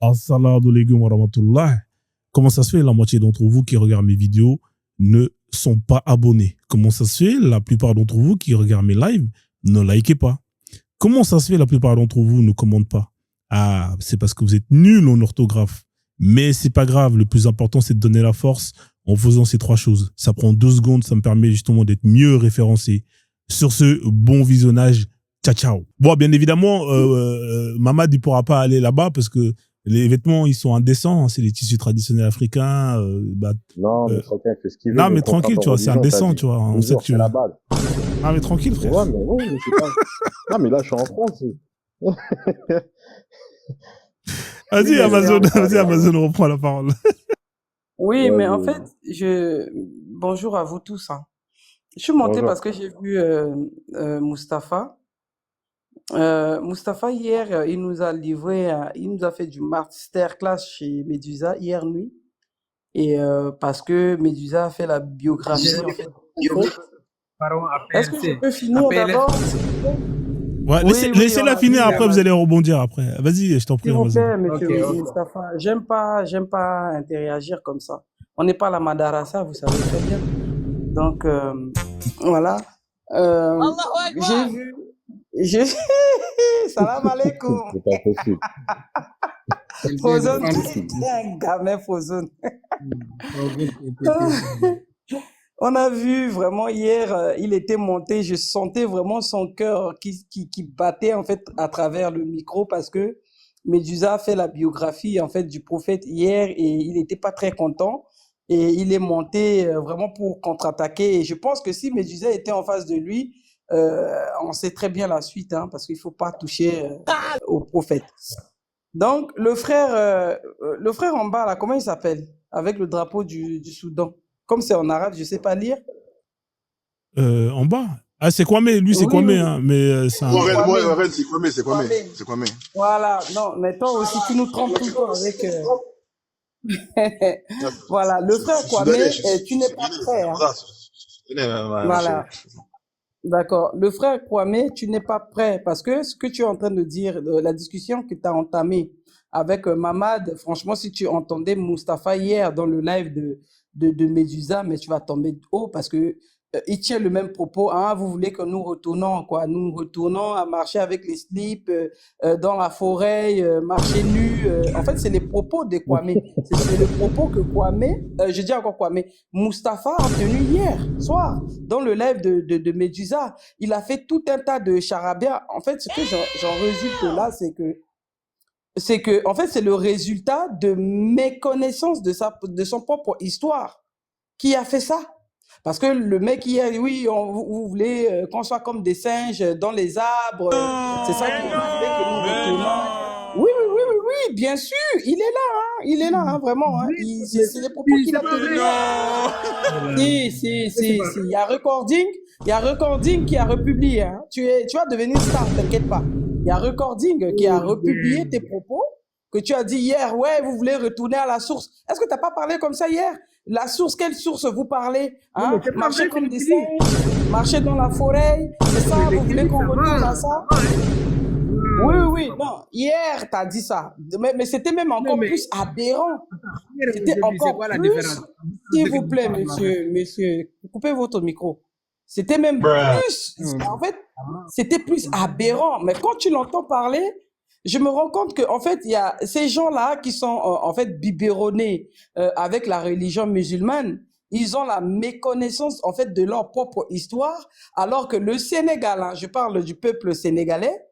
Assalamu alaikum wa rahmatullah. Comment ça se fait, la moitié d'entre vous qui regardent mes vidéos ne sont pas abonnés? Comment ça se fait, la plupart d'entre vous qui regardent mes lives ne likez pas? Comment ça se fait, la plupart d'entre vous ne commentent pas? Ah, c'est parce que vous êtes nuls en orthographe. Mais c'est pas grave, le plus important c'est de donner la force en faisant ces trois choses. Ça prend 2 secondes, ça me permet justement d'être mieux référencé. Sur ce, bon visionnage, ciao ciao. Bon, bien évidemment, Mamad il pourra pas aller là-bas parce que les vêtements ils sont indécents, hein, c'est les tissus traditionnels africains. Non, mais chacun fait ce qu'il veut. Non, mais tranquille, tu vois, c'est indécent, tu vois. On sait que tu c'est la balle. Non, mais tranquille, frère. Ouais, mais c'est pas. Non, mais là, je suis en France. Vas-y, Amazon, reprend la parole. Oui, mais en fait, bonjour à vous tous. Hein. Je suis montée parce que j'ai vu Mustapha. Mustapha, hier, il nous a livré, il nous a fait du masterclass chez Medusa hier nuit. Et parce que Medusa a fait la biographie. En fait, est-ce que je peux finir d'abord? Ouais, laissez-la finir, après vous allez rebondir après. Vas-y, je t'en prie. S'il vous plaît, monsieur Mustapha, j'aime pas interagir comme ça. On n'est pas à la Madarassa, vous savez très bien. Donc, voilà. J'ai vu... Salam alaikum. C'est pas possible. Fozone, un gamin Fozone. On a vu vraiment hier, il était monté, je sentais vraiment son cœur qui battait en fait à travers le micro parce que Medusa a fait la biographie en fait du prophète hier et il n'était pas très content et il est monté vraiment pour contre-attaquer et je pense que si Medusa était en face de lui, on sait très bien la suite hein, parce qu'il faut pas toucher au prophète. Donc le frère en bas là, comment il s'appelle? Avec le drapeau du Soudan. Comme c'est en arabe, je sais pas lire. En bas. Ah, c'est Kwame, lui c'est Kwame, hein, mais c'est un... Ouais, c'est Kwame. Voilà, non, mais toi aussi, tu nous trompes tout le temps avec... Voilà, le frère Kwame, tu n'es pas prêt. Hein. Voilà, d'accord. Le frère Kwame, tu n'es pas prêt parce que ce que tu es en train de dire, la discussion que tu as entamée avec Mamad, franchement, si tu entendais Mustapha hier dans le live de Medusa, mais tu vas tomber haut parce que il tient le même propos. Hein, vous voulez que nous retournons, quoi? Nous retournons à marcher avec les slips dans la forêt, marcher nus. En fait, c'est les propos de Kwame. C'est le propos que Kwame, je dis encore Kwame, Mustapha a tenu hier soir dans le live de Medusa. Il a fait tout un tas de charabia. En fait, ce que j'en résulte là, c'est que, en fait, c'est le résultat de méconnaissance de son propre histoire qui a fait ça. Parce que le mec hier, oui, vous voulez qu'on soit comme des singes dans les arbres. C'est ça que vous voulez que nous retournons. Oui, bien sûr, il est là, hein, vraiment. Hein. C'est les propos qu'il a tenus. Si, il y a Recording qui a republié. Hein. Tu vas devenir star, t'inquiète pas. Il y a Recording qui a republié tes propos que tu as dit hier. Ouais, vous voulez retourner à la source. Est-ce que tu n'as pas parlé comme ça hier? La source, quelle source vous parlez? Hein? Marcher comme des singes, marcher dans la forêt, c'est ça? Vous voulez qu'on retourne à ça? Oui, non. Hier, tu as dit ça. Mais c'était même encore plus aberrant. C'était encore plus... S'il vous plaît, monsieur, coupez votre micro. C'était même plus... En fait, c'était plus aberrant. Mais quand tu l'entends parler... Je me rends compte que en fait il y a ces gens-là qui sont en fait biberonnés avec la religion musulmane. Ils ont la méconnaissance en fait de leur propre histoire, alors que le Sénégal, hein, je parle du peuple sénégalais,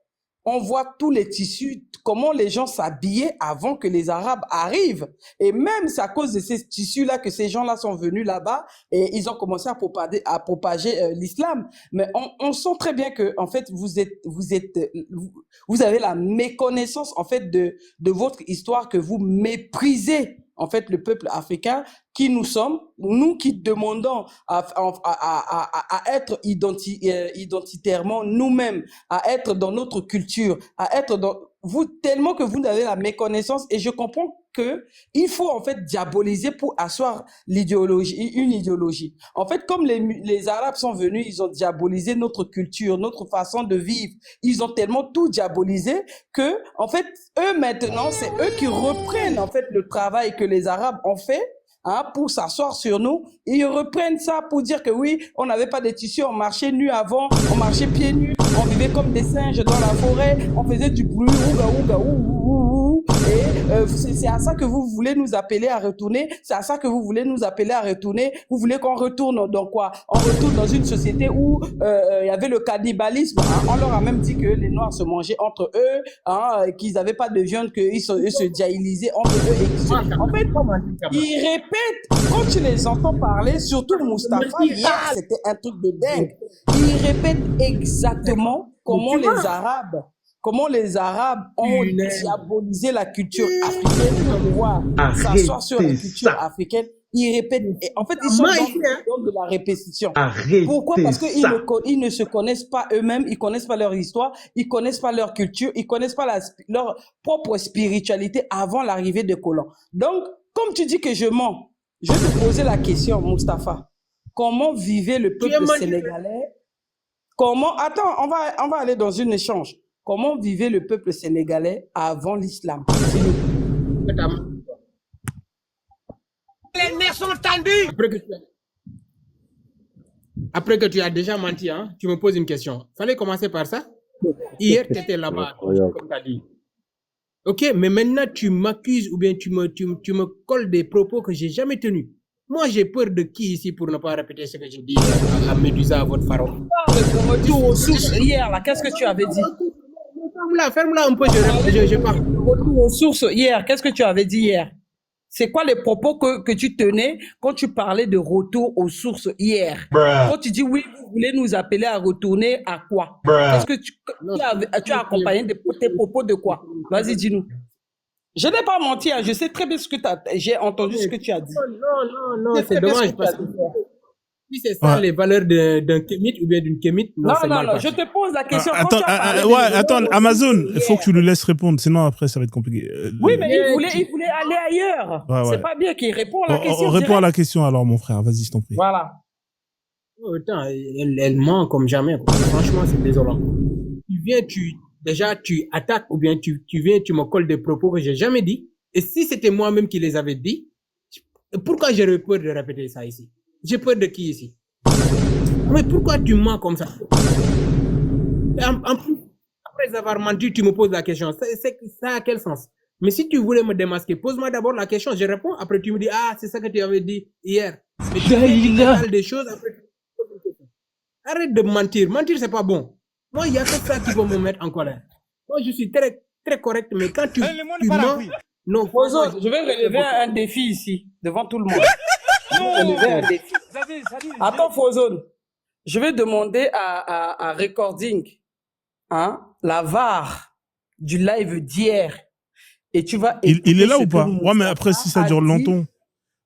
on voit tous les tissus, comment les gens s'habillaient avant que les Arabes arrivent. Et même c'est à cause de ces tissus-là que ces gens-là sont venus là-bas et ils ont commencé à propager l'islam. Mais on sent très bien que en fait vous avez la méconnaissance en fait de votre histoire, que vous méprisez en fait le peuple africain qui nous sommes, nous qui demandons à être identitairement nous-mêmes, à être dans notre culture, à être dans... tellement que vous avez la méconnaissance, et je comprends que il faut en fait diaboliser pour asseoir une idéologie. En fait, comme les Arabes sont venus, ils ont diabolisé notre culture, notre façon de vivre. Ils ont tellement tout diabolisé que, en fait, eux maintenant, c'est eux qui reprennent en fait le travail que les Arabes ont fait. Hein, pour s'asseoir sur nous, et ils reprennent ça pour dire que oui, on n'avait pas de tissus, on marchait nus avant, on marchait pieds nus, on vivait comme des singes dans la forêt, on faisait du bruit, ouga, ouga, ouh, et c'est à ça que vous voulez nous appeler à retourner, c'est à ça que vous voulez nous appeler à retourner, vous voulez qu'on retourne dans quoi? On retourne dans une société où il y avait le cannibalisme, hein, on leur a même dit que les Noirs se mangeaient entre eux, hein, qu'ils n'avaient pas de viande, qu'ils se dialysaient entre eux, et en fait, ils répètent, quand tu les entends parler, surtout Mustapha, hier, c'était un truc de dingue. Ils répètent exactement comment les Arabes ont diabolisé la culture africaine pour pouvoir s'asseoir sur la culture africaine. Ils répètent. En fait, ils sont dans de la répétition. Pourquoi? Parce qu'ils ne se connaissent pas eux-mêmes, ils connaissent pas leur histoire, ils connaissent pas leur culture, ils connaissent pas leur propre spiritualité avant l'arrivée des colons. Donc, comme tu dis que je mens, je vais te poser la question, Mustapha. Comment vivait le peuple sénégalais? Attends, on va aller dans un échange. Comment vivait le peuple sénégalais avant l'islam? Les nerfs sont tendus. Après que tu as déjà menti, hein, tu me poses une question. Fallait commencer par ça. Hier, tu étais là-bas, comme tu as dit. Ok, mais maintenant tu m'accuses ou bien tu me colles des propos que j'ai jamais tenus. Moi, j'ai peur de qui ici pour ne pas répéter ce que j'ai dit à Médusa, à votre pharaon. Retour aux sources hier, là, qu'est-ce que tu avais dit? Ferme-la un peu, je parle. Retour aux sources hier, qu'est-ce que tu avais dit hier? C'est quoi les propos que tu tenais quand tu parlais de retour aux sources hier? Quand tu dis oui, vous voulez nous appeler à retourner à quoi? Qu'est-ce que tu as accompagné tes propos de quoi? Vas-y, dis-nous. Je n'ai pas menti, hein. Je sais très bien j'ai entendu ce que tu as dit. Non, c'est dommage parce que si c'est ça les valeurs d'un kémite ou bien d'une kémite, non, je te pose la question. Attends, Amazon, il faut que tu lui laisses répondre, sinon après ça va être compliqué. Oui, mais il voulait aller ailleurs. C'est pas bien qu'il réponde à la question. Réponds à la question alors, mon frère, vas-y, je t'en prie. Voilà. Autant, elle ment comme jamais. Franchement, c'est désolant. Tu attaques ou bien tu viens, tu me colles des propos que j'ai jamais dit. Et si c'était moi-même qui les avais dit, pourquoi j'aurais peur de répéter ça ici? J'ai peur de qui ici? Mais pourquoi tu mens comme ça? En plus, après avoir menti, tu me poses la question. Ça a quel sens? Mais si tu voulais me démasquer, pose-moi d'abord la question, je réponds. Après, tu me dis, ah, c'est ça que tu avais dit hier. Mais tu parles des choses, après, tu poses une question. Arrête de mentir. Mentir, c'est pas bon. Moi, il y a que ça qui va me mettre en colère. Moi, je suis très, très correct, mais quand tu mens, non, je vais relever un défi ici, devant tout le monde. Attends, Frozone. Je vais demander à Recording, hein, la VAR du live d'hier. Et tu vas. Il est là ou pas? Ouais, mais après, si ça dure longtemps.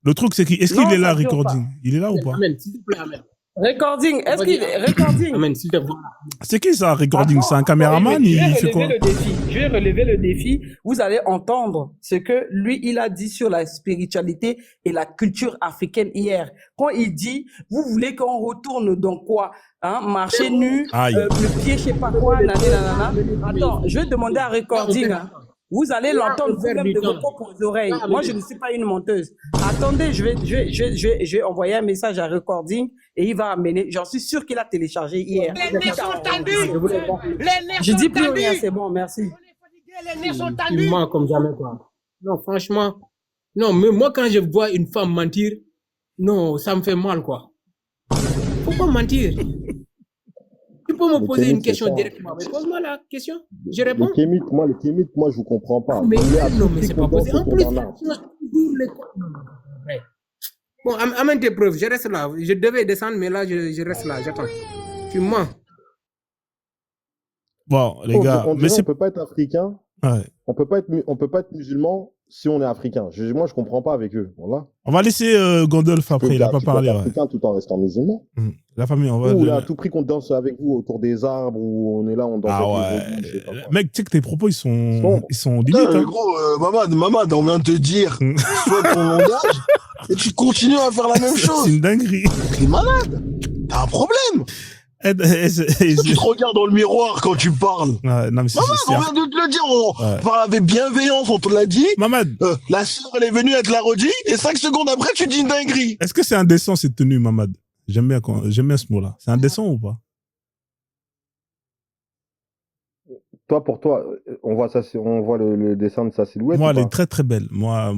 Le truc, c'est est-ce qu'il est là, Recording? Il est là ou pas? Amen, s'il te plaît, amen. Recording, est-ce qu'il est Recording? Amen, s'il te plaît. C'est qui ça, Recording? C'est un caméraman? Il fait quoi? Je vais relever le défi. Vous allez entendre ce que lui, il a dit sur la spiritualité et la culture africaine hier. Quand il dit, vous voulez qu'on retourne dans quoi? Hein, marcher nu, le pied, je sais pas quoi, nanana. Attends, je vais demander à Recording, hein. Vous allez l'entendre vous-même de vos propres oreilles. Moi, je ne suis pas une menteuse. Attendez, je vais envoyer un message à Recording et il va amener. J'en suis sûr qu'il a téléchargé hier. Les nerfs sont tendus. Je dis plus rien, c'est bon, merci. Les nerfs sont tendus. Moi, comme jamais, quoi. Non, franchement. Non, mais moi, quand je vois une femme mentir, non, ça me fait mal, quoi. Pourquoi mentir? Tu peux me poser une question directement. Pose-moi la question. Je réponds. Les kémites, moi, je vous comprends pas. Mais non, mais c'est pas possible. En plus, bon, amène tes preuves. Je reste là. Je devais descendre, mais là, je reste là. J'attends. Tu mens. Bon, les gars, on peut pas être africain. Ouais. On peut pas être musulman si on est africain. Moi, je comprends pas avec eux. Voilà. On va laisser Gandalf après, il n'a pas Tu peux parlé. être Ouais. africain tout en restant musulman. La famille, on va. Ou là, à tout prix qu'on danse avec vous autour des arbres, où on est là, on danse Ah avec les ouais. vaudous, je sais pas quoi. Mec, tu sais que tes propos, ils sont Putain, limites. mais Hein. gros, Mamad, on vient de te dire, soit ton langage, et tu continues à faire la même C'est chose. une dinguerie. T'es malade. T'as un problème. Eh, Tu te regardes dans le miroir quand tu parles. Ouais, non, mais c'est. Mamad, on vient de te le dire, on parle avec bienveillance, on te l'a dit. Mamad, La sœur, elle est venue, elle te l'a redit, et 5 secondes après, tu dis une dinguerie. est-ce que c'est indécent cette tenue, Mamad? J'aime bien ce mot-là. C'est indécent ou pas? Toi, pour toi, on voit le dessin de sa silhouette. Moi, ou elle est pas? très très belle. Moi,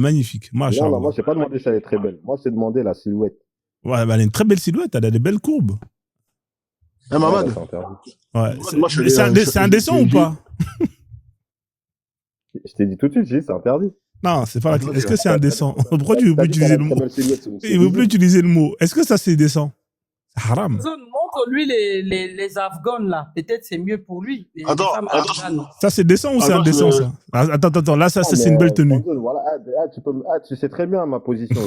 magnifique. Moi, Non, moi, j'ai pas demandé si elle est très belle. Moi, j'ai demandé la silhouette. Ouais, bah, elle a une très belle silhouette. Elle a des belles courbes. Eh, Mamad. C'est interdit. Ouais. Moi, C'est indécent ou pas? Je t'ai dit tout de suite, j'ai dit, c'est interdit. Non, c'est pas la... Est-ce que c'est indécent? Pourquoi tu veux plus utiliser le mot? Il Il veut plus utiliser le mot. Est-ce que ça, c'est décent? C'est haram. Montre-lui les Afghans, là. Peut-être c'est mieux pour lui. Les Attends, femmes attends. afghanes. Ça, c'est décent ou c'est Alors, indécent, je- ça? Attends. Là, ça, c'est une belle tenue. Voilà, tu sais très bien ma position.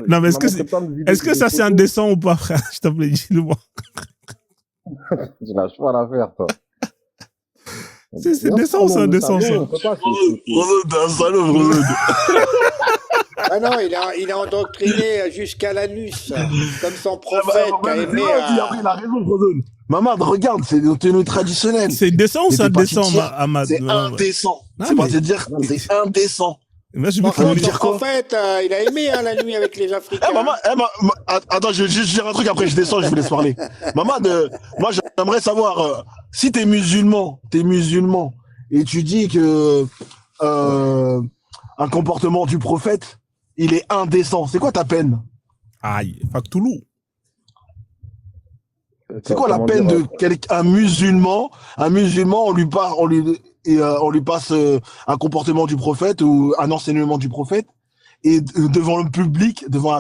Non, mais est-ce que ça, c'est indécent ou pas, frère? Je t'en prie, dis-le-moi. Je lâche pas l'affaire, toi. C'est décent ou c'est indécent, ça? Rosen, t'es un salaud, Rosen. Ah non, il est endoctriné jusqu'à l'anus, comme son prophète qui a aimé. Après, il a raison, Rosen. Mamad, regarde, c'est une tenue traditionnelle. C'est décent ou c'est Mais t'es pas indécent, titière, Ahmad? C'est indécent. Non, C'est pas mais- te dire, c'est indécent. Moi, je Son veux qu'on lui son dise quoi? prophète, il a aimé la nuit avec les Africains. Attends, je vais juste dire un truc, après je descends, je vous laisse parler. Mamad, moi j'aimerais savoir, si t'es musulman, et tu dis que un comportement du prophète, il est indécent, c'est quoi ta peine? Aïe, Faktoulou. C'est quoi la peine de un musulman, on lui passe un comportement du prophète ou un enseignement du prophète, et devant un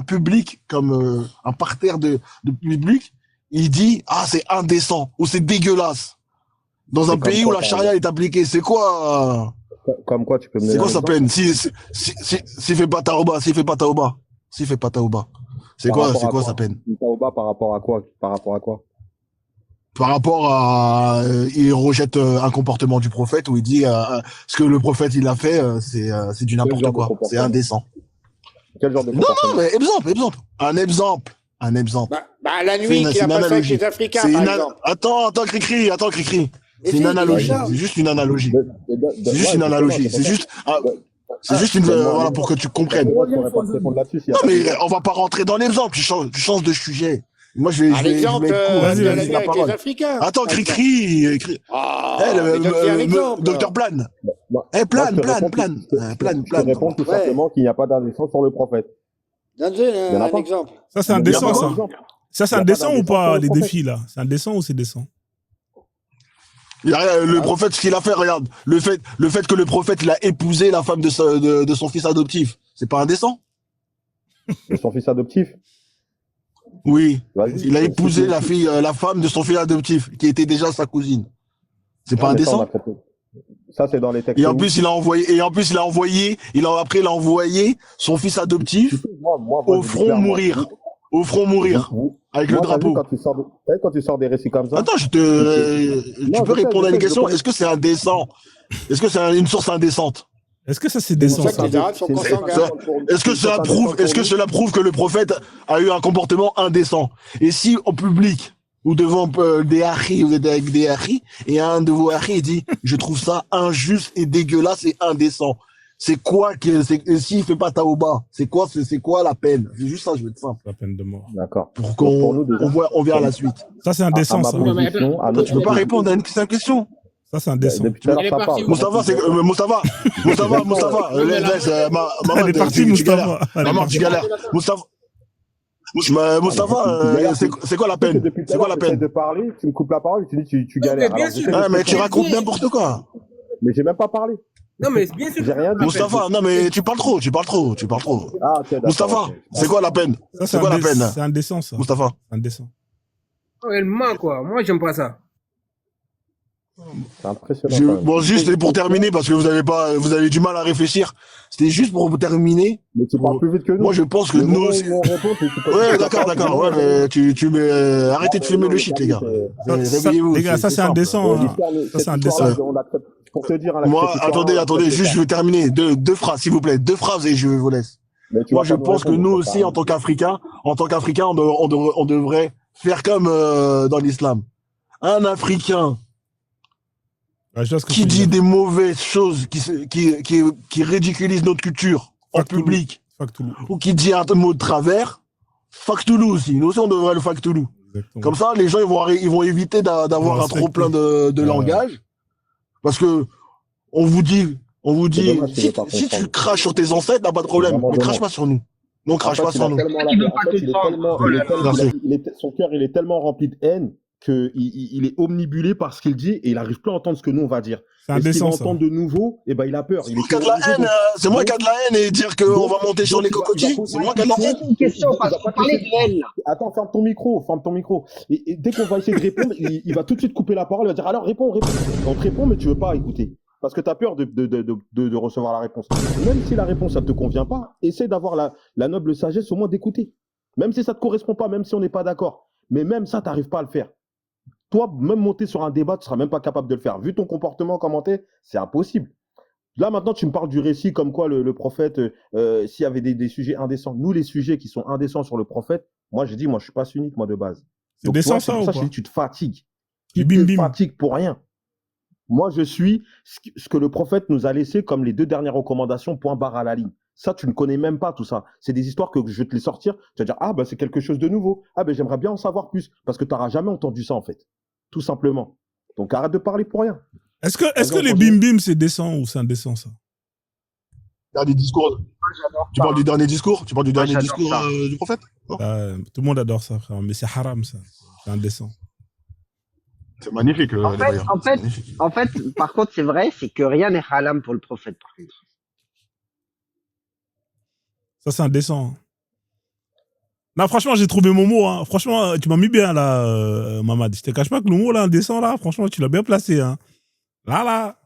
public comme un parterre de public, il dit c'est indécent ou c'est dégueulasse. Dans un pays où la charia est appliquée, c'est quoi Comme quoi, tu peux me C'est donner quoi un sa exemple peine? S'il fait pas taouba, c'est Par quoi rapport à sa peine? Une taouba par rapport à quoi? Par rapport à il rejette un comportement du prophète où il dit ce que le prophète il a fait c'est du n'importe quoi, c'est indécent. Quel genre de Non, mais exemple. La nuit qu'il a passé avec les Africains, par exemple. Attends, Cricri. C'est une analogie. C'est juste une analogie. C'est juste une voilà pour que tu comprennes. Non mais on va pas rentrer dans l'exemple. Tu changes de sujet. Moi je vais L'exemple de la nuit avec les Africains. Attends, Cricri. Docteur Plan. Plan. Je te réponds tout simplement qu'il n'y a pas d'indécence sur le prophète. Donne-nous un exemple. Ça, c'est indécent, ça. Ça, c'est indécent ou pas, les prophète. défis, là? C'est indécent ou c'est décent? Le prophète, ce qu'il a fait, regarde, le fait que le prophète il a épousé la femme de son fils adoptif, c'est pas indécent? De son fils adoptif? Oui. Vas-y. Il a épousé la femme de son fils adoptif, qui était déjà sa cousine. C'est pas Ouais, mais ça, on indécent? a traité. Ça, c'est dans les textes. Et en plus, il a envoyé son fils adoptif au front mourir. Avec le drapeau. Quand tu sors des récits comme ça. Attends, tu peux répondre à une question. Est-ce que c'est indécent? Est-ce que c'est une source indécente? Est-ce que ça, c'est décent, C'est pour ça ça? que les Arabes sont consanguins. Est-ce que cela prouve que le prophète a eu un comportement indécent? Et si en public ou devant des haris, vous êtes avec des haris, et un de vos haris dit je trouve ça injuste et dégueulasse et indécent. C'est quoi s'il fait pas taouba, c'est quoi la peine? C'est juste ça, je veux être simple. La peine de mort. D'accord. Pour on verra la suite. Ça, c'est indécent, ça. Toi, tu peux pas répondre à une question. Ça, c'est indécent. Depuis tout à l'heure, Elle est ça partie, parle. Moustapha, laisse, Elle est partie, Moustapha. Maman, tu galères. Moustapha, c'est quoi la peine? Depuis tout C'est à quoi l'heure, la tu essaies peine? de parler, tu me coupes la parole, tu dis tu galères. bien Alors, sûr. j'essaie de- Ouais, mais tu racontes n'importe quoi. Mais j'ai même pas parlé. Non, mais bien sûr. J'ai rien dit. Moustapha, non mais tu parles trop. Ah, ok, d'accord, Moustapha, ok. c'est quoi la peine? Ça, C'est quoi la peine? C'est indécent, ça. Moustapha. C'est indécent. Elle ment, quoi. Moi, j'aime pas ça. C'est impressionnant. quand même. Bon, juste pour terminer, parce que vous avez du mal à réfléchir. C'était juste pour terminer. Mais tu parles plus vite que nous. Moi, je pense que Le nous moment aussi. où on répond, Ouais, d'accord. Ouais, mais arrêtez de fumer le shit, les gars. Réveillez-vous. Les gars, ça c'est simple. indécent. hein. Ça c'est indécent. Pour te dire, hein, Moi, cette histoire-là, attendez, juste, je veux terminer. Deux phrases, s'il vous plaît. 2 phrases et je vous laisse. mais tu Moi, vas je pas nous pense que répondre, nous c'est aussi, pas- en tant qu'Africains, on devrait faire comme dans l'islam. Un Africain Ouais, je vois ce que qui tu veux dit dire. des mauvaises choses, qui ridiculise notre culture en Fuck Toulouse. public, Fuck Toulouse. ou qui dit un mot de travers, fuck Toulouse aussi. Nous aussi, on devrait le fuck Toulouse. Exactement. Comme ça, les gens, ils vont éviter d'avoir un respecter. trop plein de langage. Parce que, on vous dit, C'est dommage qu'il si veut pas tu comprendre. craches sur tes ancêtres, t'as pas de problème. Vraiment Mais crache dommage. pas sur nous. Nous, on crache En pas fait, sur nous. Il veut pas comprendre. Oh là là. son cœur, il est tellement rempli de haine que il est omnibulé par ce qu'il dit et il n'arrive plus à entendre ce que nous on va dire. C'est Et ce qu'il va indécent ça. entendre de nouveau, et ben il a peur. C'est moi qui a de la haine, c'est moi qui a de la haine et dire qu'on va monter sur les cocotiers. C'est moi qui a de la haine. C'est une question, parce qu'on parlait de haine, là. Attends, ferme ton micro. Et dès qu'on va essayer de répondre, il va tout de suite couper la parole, il va dire alors réponds. On te répond, mais tu veux pas écouter. Parce que tu as peur de recevoir la réponse. Même si la réponse, ça ne te convient pas, essaie d'avoir la noble sagesse au moins d'écouter. Même si ça ne te correspond pas, même si on n'est pas d'accord. Mais même ça, tu n'arrives pas à le faire. Toi, même monter sur un débat, tu ne seras même pas capable de le faire. Vu ton comportement commenté, c'est impossible. Là, maintenant, tu me parles du récit comme quoi le prophète, s'il y avait des sujets indécents. Nous, les sujets qui sont indécents sur le prophète, moi, j'ai dit, moi, je ne suis pas sunnite, moi, de base. C'est Donc, décent toi, ça pour ou ça, pas? je dis, tu te fatigues. Et Tu bim, te bim. fatigues pour rien. Moi, je suis ce que le prophète nous a laissé comme les 2 dernières recommandations, point barre à la ligne. Ça, tu ne connais même pas tout ça. C'est des histoires que je vais te les sortir. Tu vas dire, ah, ben, c'est quelque chose de nouveau. Ah, ben, j'aimerais bien en savoir plus. Parce que tu n'auras jamais entendu ça, en fait. Tout simplement. Donc, arrête de parler pour rien. Est-ce que Vas-y, les on bim continue. bim c'est décent ou c'est indécent ça? Dernier discours. J'adore Tu ça. parles du dernier discours? Tu parles du dernier j'adore discours ça. du prophète? Tout le monde adore ça frère, mais c'est haram ça. C'est indécent. C'est magnifique, d'ailleurs. En fait, par contre, c'est vrai, c'est que rien n'est haram pour le prophète, par contre. Ça c'est indécent. hein. Non franchement j'ai trouvé mon mot. Hein. Franchement tu m'as mis bien là Mamad. Je te cache pas que le mot là indécent là, franchement tu l'as bien placé. Hein. Là.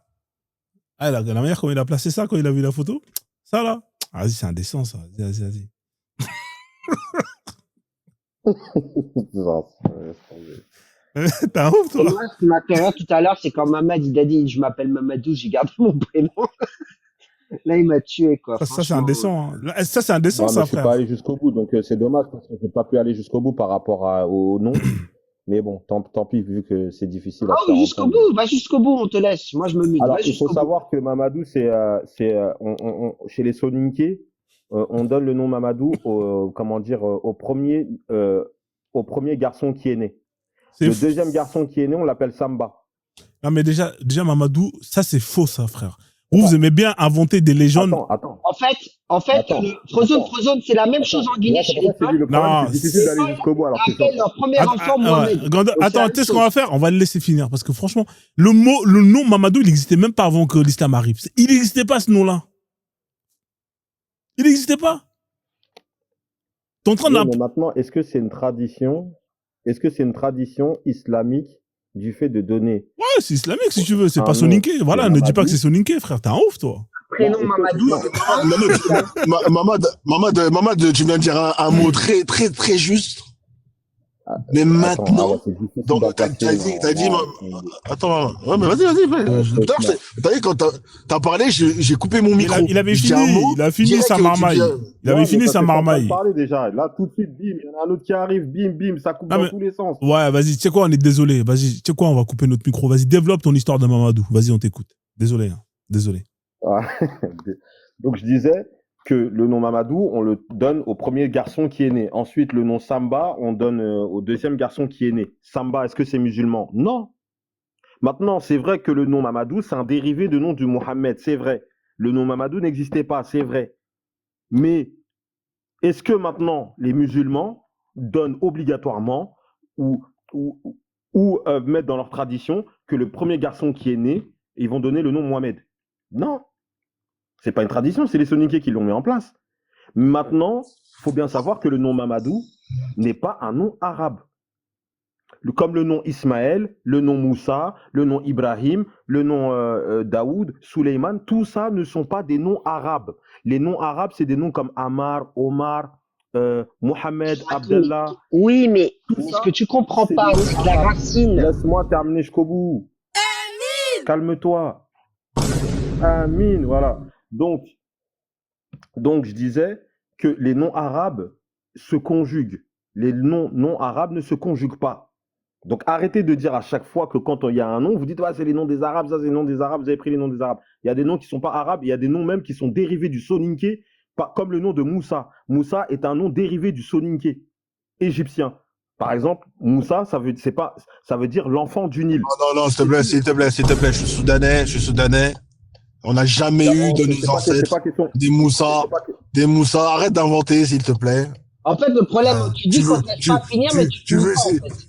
Ah, la manière comment il a placé ça quand il a vu la photo. Ça là. Ah, vas-y c'est indécent ça. Vas-y. T'as un ouf Et toi. moi, ce qui m'a fait rire tout à l'heure, c'est quand Mamad, il a dit, je m'appelle Mamadou, j'ai gardé mon prénom. Là, il m'a tué, quoi. Ça c'est Franchement. indécent. Hein. Là, ça c'est indécent Non, mais ça je suis frère. pas allé jusqu'au bout, donc c'est dommage parce que je n'ai pas pu aller jusqu'au bout par rapport au nom. Mais bon, tant pis, vu que c'est difficile à Ah faire oui, jusqu'au entendre. bout, va jusqu'au bout, on te laisse. Moi, je me mute. Alors, Va il faut jusqu'au bout. savoir que Mamadou, chez les Soninké, on donne le nom Mamadou au premier garçon qui est né. C'est Le fou. deuxième garçon qui est né, on l'appelle Samba. Non mais déjà Mamadou, ça c'est faux ça frère. Vous aimez bien inventer des légendes. Attends. En fait, Attends, Frozone, c'est la même chose en Guinée chez les C'est lui peuples. le problème, Non, c'est difficile d'aller jusqu'au bout. Alors que Appelle leur premier Attends, enfant ouais. Mohamed. Attends, tu sais ce qu'on va faire? On va le laisser finir parce que franchement, le nom Mamadou, il n'existait même pas avant que l'islam arrive. Il n'existait pas ce nom-là. Il n'existait pas. T'es en train Oui, d'un. mais maintenant, est-ce que c'est une tradition islamique du fait de donner Ouais, c'est islamique si tu veux. C'est un pas nom soninké. Voilà, de ne dis pas Mamadou? que c'est soninké, frère. T'es un ouf, toi. Prénom Mamadou. Mamad, tu viens de dire un mot très, très, très juste. Mais maintenant, donc, t'as dit, attends, ouais, mais vas-y. T'as dit, quand t'as parlé, j'ai coupé mon micro. Il avait Je dis un fini, mot, il a fini direct, sa tu marmaille. viens- Il avait fini sa marmaille. parler déjà. Là, tout de suite, bim, il y en a un autre qui arrive, bim, ça coupe Ah, dans mais- tous les sens. Ouais, vas-y, tu sais quoi, on est désolé. Vas-y, tu sais quoi, on va couper notre micro. Vas-y, développe ton histoire de Mamadou. Vas-y, on t'écoute. Désolé, hein. Désolé. Ouais. Donc, je disais que le nom Mamadou, on le donne au premier garçon qui est né. Ensuite, le nom Samba, on donne au deuxième garçon qui est né. Samba, est-ce que c'est musulman? Non. Maintenant, c'est vrai que le nom Mamadou, c'est un dérivé du nom du Mohammed, c'est vrai. Le nom Mamadou n'existait pas, c'est vrai. Mais est-ce que maintenant, les musulmans donnent obligatoirement ou mettent dans leur tradition que le premier garçon qui est né, ils vont donner le nom Mohamed? Non. C'est pas une tradition, c'est les Soninké qui l'ont mis en place. Maintenant, il faut bien savoir que le nom Mamadou n'est pas un nom arabe. comme le nom Ismaël, le nom Moussa, le nom Ibrahim, le nom Daoud, Suleiman, tout ça ne sont pas des noms arabes. Les noms arabes, c'est des noms comme Ammar, Omar, Mohamed, Fatou, Abdallah. oui, mais Tout ce ça, que tu comprends c'est des pas, noms c'est que la arabes. racine. Laisse-moi terminer jusqu'au bout. Calme-toi. Amin, voilà. Donc, je disais que les noms arabes se conjuguent. Les noms non arabes ne se conjuguent pas. Donc arrêtez de dire à chaque fois que quand il y a un nom, vous dites ouais, c'est les noms des arabes, ça c'est les noms des arabes, vous avez pris les noms des arabes. Il y a des noms qui ne sont pas arabes, il y a des noms même qui sont dérivés du soninké, comme le nom de Moussa. Moussa est un nom dérivé du soninké égyptien. Par exemple, Moussa, ça veut dire l'enfant du Nil. Non, s'il te plaît, s'il te plaît, s'il te plaît, je suis soudanais. On n'a jamais eu de nos ancêtres des Moussa. Arrête d'inventer, s'il te plaît. En fait, le problème, tu dis qu'on ne laisse pas finir, mais tu veux finis pas, en fait.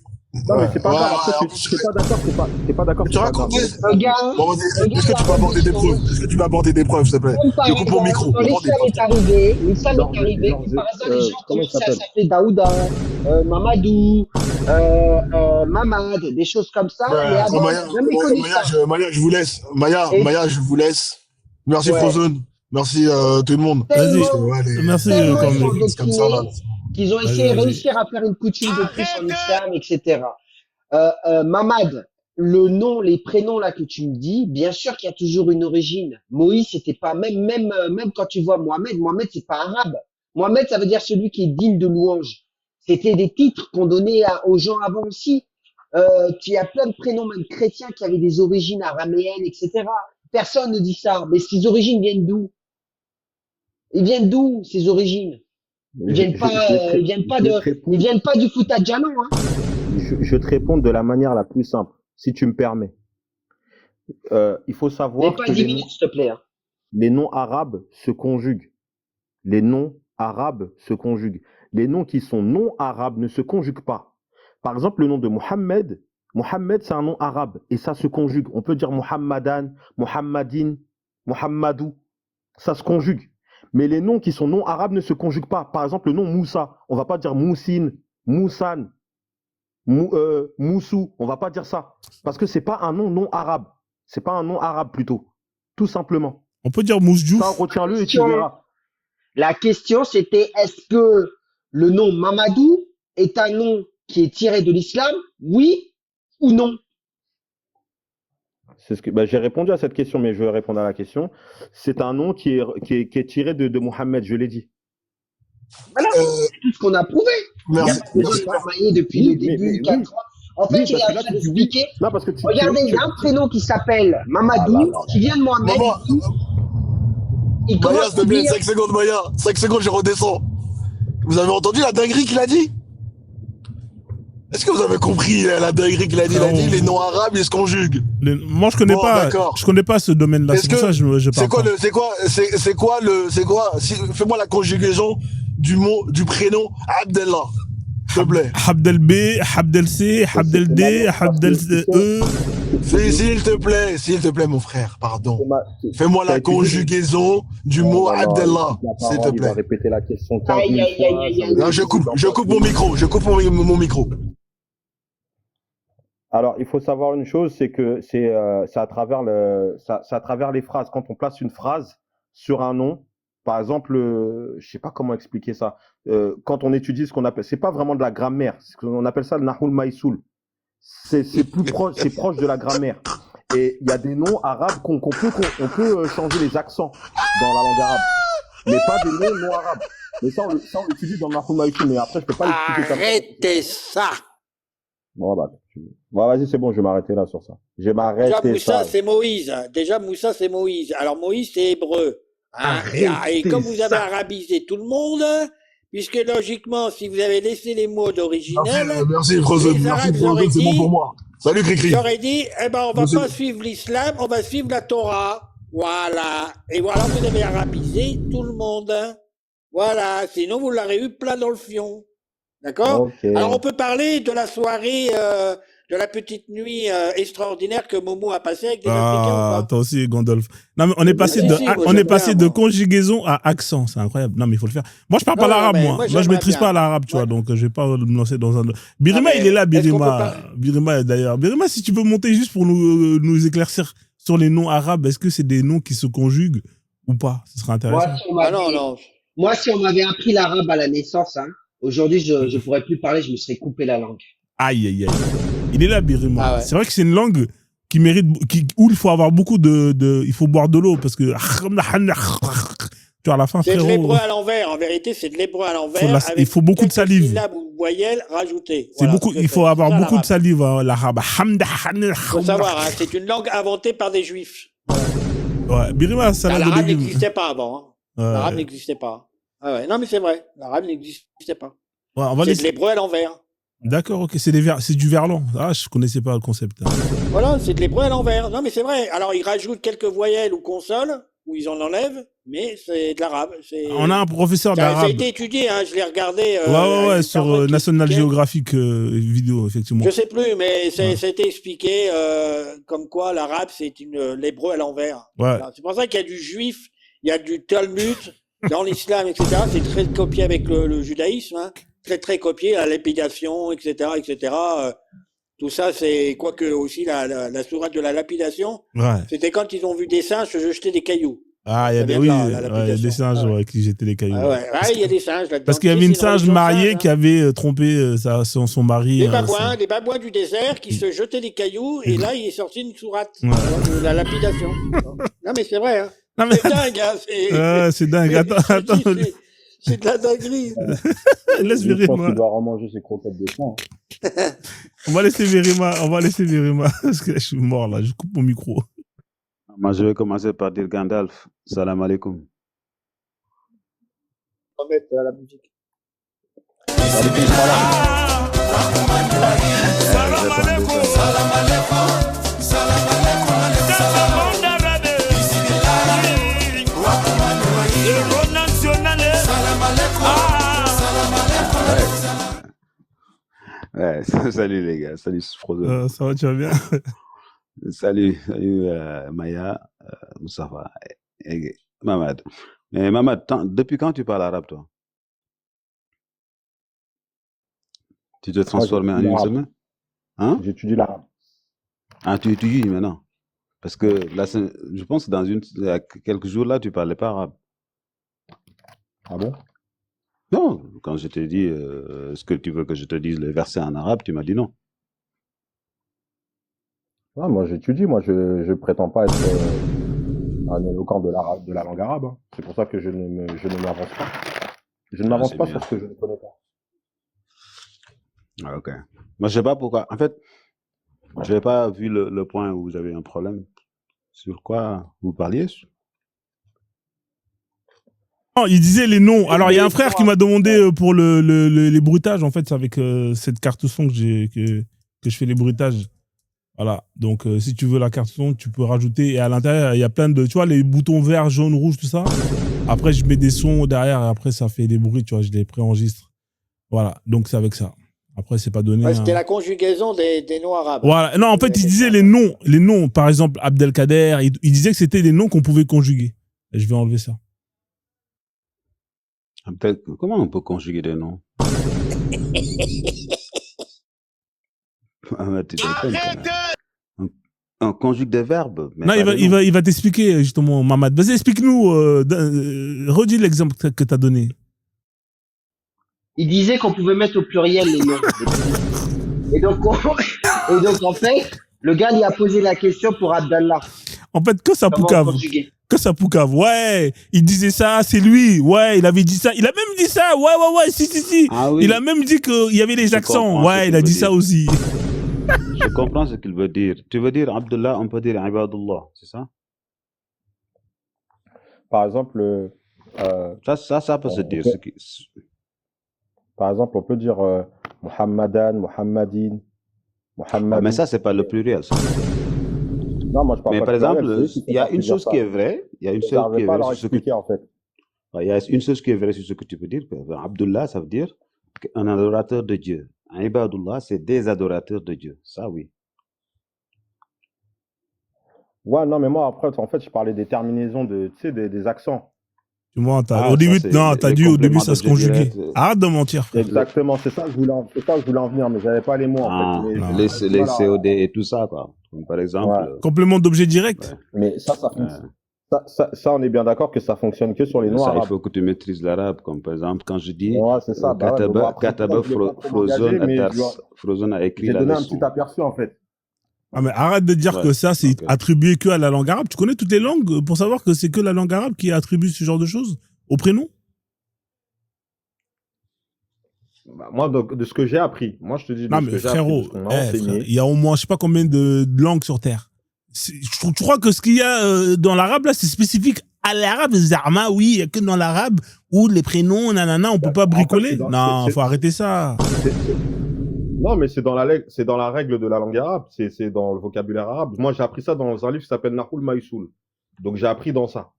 Non, mais c'est pas grave. Après, tu n'es pas d'accord, c'est pas d'accord. Tu racontes. Regarde, Bon, est-ce que tu peux aborder des preuves? Est-ce que tu peux aborder des preuves, s'il te plaît? Je coupe mon micro. Quand l'islam est arrivé, par exemple, les gens commençaient à s'appeler Daouda, Mamadou, Mamad, des choses comme ça. Mais avant, jamais connu ça. Maya, je vous laisse. Maya, je vous laisse. Merci Frozen. Merci tout le monde. Vas-y. Merci. Comme ça, là. Qu'ils ont essayé de réussir à faire une coutume de plus en islam, etc. Mamad, le nom, les prénoms là que tu me dis, bien sûr qu'il y a toujours une origine. Moïse, c'était pas même quand tu vois Mohamed, c'est pas arabe. Mohamed, ça veut dire celui qui est digne de louange. C'était des titres qu'on donnait aux gens avant aussi. Il y a plein de prénoms même chrétiens qui avaient des origines araméennes, etc. Personne ne dit ça. Mais ces origines viennent d'où? Ils viennent d'où ces origines? Ils viennent pas du Fouta-Djallon, hein. Je te réponds de la manière la plus simple, si tu me permets. Il faut savoir que s'il te plaît, hein. Les noms arabes se conjuguent. Les noms arabes se conjuguent. Les noms qui sont non arabes ne se conjuguent pas. Par exemple, le nom de Mohammed, c'est un nom arabe et ça se conjugue. On peut dire Mohammadan, Mohammadine, Mohammadou. Ça se conjugue. Mais les noms qui sont non arabes ne se conjuguent pas. Par exemple, le nom Moussa, on va pas dire Moussine, Moussan, Moussou, on va pas dire ça. Parce que c'est pas un nom non arabe. C'est pas un nom arabe plutôt. Tout simplement. On peut dire Mousdjouf. Ça, retiens-le et tu verras. La question, c'était est-ce que le nom Mamadou est un nom qui est tiré de l'islam, oui ou non? J'ai répondu à cette question, mais je vais répondre à la question. C'est un nom qui est tiré de Mohammed, je l'ai dit. Voilà, c'est tout ce qu'on a prouvé. Merci. Il y a travaillé depuis le début du 4 ans. En fait, il a expliqué. Regardez, il y a un prénom qui s'appelle Mamadou, qui vient de Mohamed. Maya, s'il te plaît, 5 secondes, Maya. 5 secondes, je redescends. Vous avez entendu la dinguerie qu'il a dit? Est-ce que vous avez compris la dinguerie qu'il a dit? Il a dit les noms arabes, ils se conjuguent. Moi, je connais pas ce domaine-là. C'est pour ça que je parle pas. C'est quoi fais-moi la conjugaison du prénom Abdallah. S'il te plaît. Abdel B, Abdel C, Abdel D, Abdel E. S'il te plaît, mon frère, pardon. Fais-moi la conjugaison du mot Abdallah, s'il te plaît. Répéter la question. Non, je coupe mon micro. Je coupe mon micro. Alors, il faut savoir une chose, c'est que c'est à travers les phrases. Quand on place une phrase sur un nom, par exemple, je sais pas comment expliquer ça. Quand on étudie ce qu'on appelle, c'est pas vraiment de la grammaire. On appelle ça le Nahul Maïsoul. C'est plus proche, c'est proche de la grammaire. Et il y a des noms arabes on peut changer les accents dans la langue arabe, mais pas des noms non arabes. Mais ça on l'étudie dans le Nahul Maïsoul. Mais après, je peux pas l'expliquer comme ça. Arrêtez ça. Bon, vas-y, c'est bon, je vais m'arrêter là sur ça. Je vais m'arrêter. Déjà, Moussa, c'est Moïse. Déjà, Moussa, c'est Moïse. Alors, Moïse, c'est hébreu. Et comme vous avez arabisé tout le monde, puisque logiquement, si vous avez laissé les mots d'originel, merci Frozen, c'est bon pour moi. Salut Cricri. J'aurais dit, on va pas suivre l'islam, on va suivre la Torah. Voilà. Et voilà, vous avez arabisé tout le monde. Voilà. Sinon, vous l'aurez eu plein dans le fion. D'accord? Okay. Alors, on peut parler de la soirée de la petite nuit extraordinaire que Momo a passée avec des Africains ou Ah, pas? toi aussi, Gandalf. Non, mais on est Ah, passé si, de, si, moi, on est j'aime bien, passé de moi. conjugaison à accent. C'est incroyable. Non, mais il faut le faire. Moi, je parle pas Non, non, l'arabe, mais moi. moi, Moi, je j'aimerais maîtrise pas bien. l'arabe, tu vois, Ouais. donc je vais pas me lancer dans un. Non, Birima, il est là, mais est-ce qu'on peut Birima. pas... Birima, d'ailleurs. Birima, si tu peux monter juste pour nous éclaircir sur les noms arabes, est-ce que c'est des noms qui se conjuguent ou pas? Ce serait Moi, intéressant. si on Ah non, m'avait, non. moi, si on m'avait appris l'arabe à la naissance, hein, aujourd'hui, je pourrais plus parler, je me serais coupé la langue. Aïe, aïe, aïe. Il est là, Birima. Ah ouais. C'est vrai que c'est une langue qui mérite, où il faut avoir beaucoup il faut boire de l'eau parce que, tu vois, à la fin, C'est de frérot, l'hébreu à l'envers. En vérité, c'est de l'hébreu à l'envers il avec faut beaucoup de quelques salive. syllabes ou voyelles rajoutées. C'est Voilà beaucoup, ce que il faut c'est. C'est avoir ça beaucoup de l'arabe. salive, hein, l'arabe. Faut savoir, hein, c'est une langue inventée par des juifs. Ouais, Birima, salade de L'arabe légumes. n'existait pas avant. Hein. L'arabe Ouais. n'existait pas. Ah ouais. Non, mais c'est vrai. L'arabe n'existait pas. Ouais, on va C'est de laisser. l'hébreu à l'envers. D'accord, ok, c'est du verlan. Ah, je connaissais pas le concept. Hein. Voilà, c'est de l'hébreu à l'envers. Non, mais c'est vrai. Alors, ils rajoutent quelques voyelles ou consonnes, ou ils en enlèvent, mais c'est de l'arabe. On a un professeur Ça a d'arabe. été étudié, hein, je l'ai regardé. Ouais, une sur personne qui National expliquait. Geographic vidéo, effectivement. Je sais plus, mais Ouais. ça a été expliqué comme quoi l'arabe, c'est l'hébreu à l'envers. Ouais. Voilà. C'est pour ça qu'il y a du juif, il y a du Talmud dans l'islam, etc. C'est très copié avec le judaïsme, hein. Très copié, la lapidation, etc., etc. Tout ça, c'est quoique aussi la sourate de la lapidation. Ouais. C'était quand ils ont vu des singes se jeter des cailloux. Ah, il y a Ça des, vient de oui, là, la il y a lapidation. des singes Ah ouais. ouais, qui jetaient les cailloux. Ah ouais, il y a des singes là-dedans. Parce qu'il y Tu avait sais, une c'est une singe religion de mariée singes, qui hein. avait trompé son mari. Des babouins du désert qui se jetaient des cailloux et là il est sorti une sourate Ouais. de la lapidation. Non mais c'est vrai, hein. Non, mais C'est dingue, hein. c'est dingue. Attends, Je te dis, attends. c'est de la dinguerie. Laisse Je pense Birima. qu'il doit remanger ses croquettes de sang. On va laisser Birima. Parce que je suis mort là, je coupe mon micro. Moi, je vais commencer par dire Gandalf. Salam alaikum. On va mettre la musique. Ouais, salut les gars, salut Frodo. Ça va, tu vas bien? Salut Maya, Moustapha et Mamad. Mais Mamad, depuis quand tu parles arabe, toi? Tu t'es transformé en une semaine? Hein? J'étudie l'arabe. Ah, tu étudies maintenant? Parce que là, je pense que il y a quelques jours là, tu parlais pas arabe. Ah bon? Non, quand je t'ai dit, est-ce que tu veux que je te dise les versets en arabe, tu m'as dit non. Ah, moi, j'étudie. Moi, je prétends pas être un éloquent de la langue arabe. Hein. C'est pour ça que je ne m'avance pas. Je ne m'avance pas bien. sur ce que je ne connais pas. Ah, ok. Moi, je sais pas pourquoi. En fait, je n'avais pas vu le point où vous avez un problème. Sur quoi vous parliez? Non, il disait les noms. Alors, il y a un frère qui m'a demandé pour les bruitages. En fait, c'est avec cette carte son que je fais les bruitages. Voilà. Donc, si tu veux la carte son, tu peux rajouter. Et à l'intérieur, il y a plein de, tu vois, les boutons verts, jaunes, rouges, tout ça. Après, je mets des sons derrière et après, ça fait des bruits, tu vois, je les préenregistre. Voilà. Donc, c'est avec ça. Après, c'est pas donné. Ouais, c'était la conjugaison des noms arabes. Voilà. Non, en fait, il disait les noms. Les noms, par exemple, Abdelkader, il disait que c'était des noms qu'on pouvait conjuguer. Et je vais enlever ça. Comment on peut conjuguer des noms? On conjugue des verbes. Mais non, il va t'expliquer, justement, Mamad. Vas-y, explique-nous. Redis l'exemple que tu as donné. Il disait qu'on pouvait mettre au pluriel les noms. Et donc, en fait, le gars lui a posé la question pour Abdallah. En fait, que ça poucave. Que ça poucave. Ouais, il disait ça, c'est lui. Ouais, il avait dit ça. Il a même dit ça. Ouais, si. Ah, oui. Il a même dit qu'il y avait les accents. Ouais, il a dit ça aussi. Je comprends ce qu'il veut dire. Tu veux dire Abdullah, on peut dire Ibadullah, c'est ça? Par exemple, ça peut se dire. Par exemple, on peut dire Muhammadan, Muhammadin, Muhammadin. Mais ça, c'est pas le pluriel. Ça. Non, moi je parle mais pas par exemple, il y a une chose ça. qui est vraie. Il y a une chose qui est vraie sur ce que en fait. Il y a une chose qui est vraie sur ce que tu peux dire. Abdullah, ça veut dire un adorateur de Dieu. Ibadullah, c'est des adorateurs de Dieu. Ça, oui. Ouais, non, mais moi, après, en fait, je parlais des terminaisons, tu sais, des accents. Tu vois, Ah, au ça, début, c'est non, t'as les dit au début, compléments ça se d'objet conjuguait. direct. Arrête de mentir, frère. Exactement, c'est ça que je voulais en venir, mais j'avais pas les mots, en fait. Ah, Mais Non. les j'avais du mal à... COD et tout ça, quoi. Comme par exemple, Ouais. Complément d'objet direct. ouais, Mais ça ouais. fonctionne. Ça, on est bien d'accord que ça fonctionne que sur les Mais noms ça, il arabes. faut que tu maîtrises l'arabe. Comme par exemple, quand je dis Ouais, c'est ça. Bah ouais, mais bon, après, c'est Kataba ça, je voulais pas trop m'engager, mais Frozen a écrit j'ai la donné un petit leçon. aperçu, en fait. Ah, mais arrête de dire Ouais, que ça, c'est ok. attribué que à la langue arabe. Tu connais toutes les langues pour savoir que c'est que la langue arabe qui attribue ce genre de choses au prénom? Bah, moi, donc, de ce que j'ai appris, moi, je te dis de Non, ce mais que j'ai appris, de frérot, ce qu'on m'a frère, enseigné. il y a au moins, je sais pas combien de langues sur Terre. Tu crois que ce qu'il y a dans l'arabe, là, c'est spécifique à l'arabe? Zarma, oui, il y a que dans l'arabe où les prénoms, nanana, on peut pas En fait, bricoler? Non, faut arrêter ça. Non, mais c'est dans la règle de la langue arabe, c'est dans le vocabulaire arabe. Moi, j'ai appris ça dans un livre qui s'appelle Nahul Maïsoul. Donc, j'ai appris dans ça.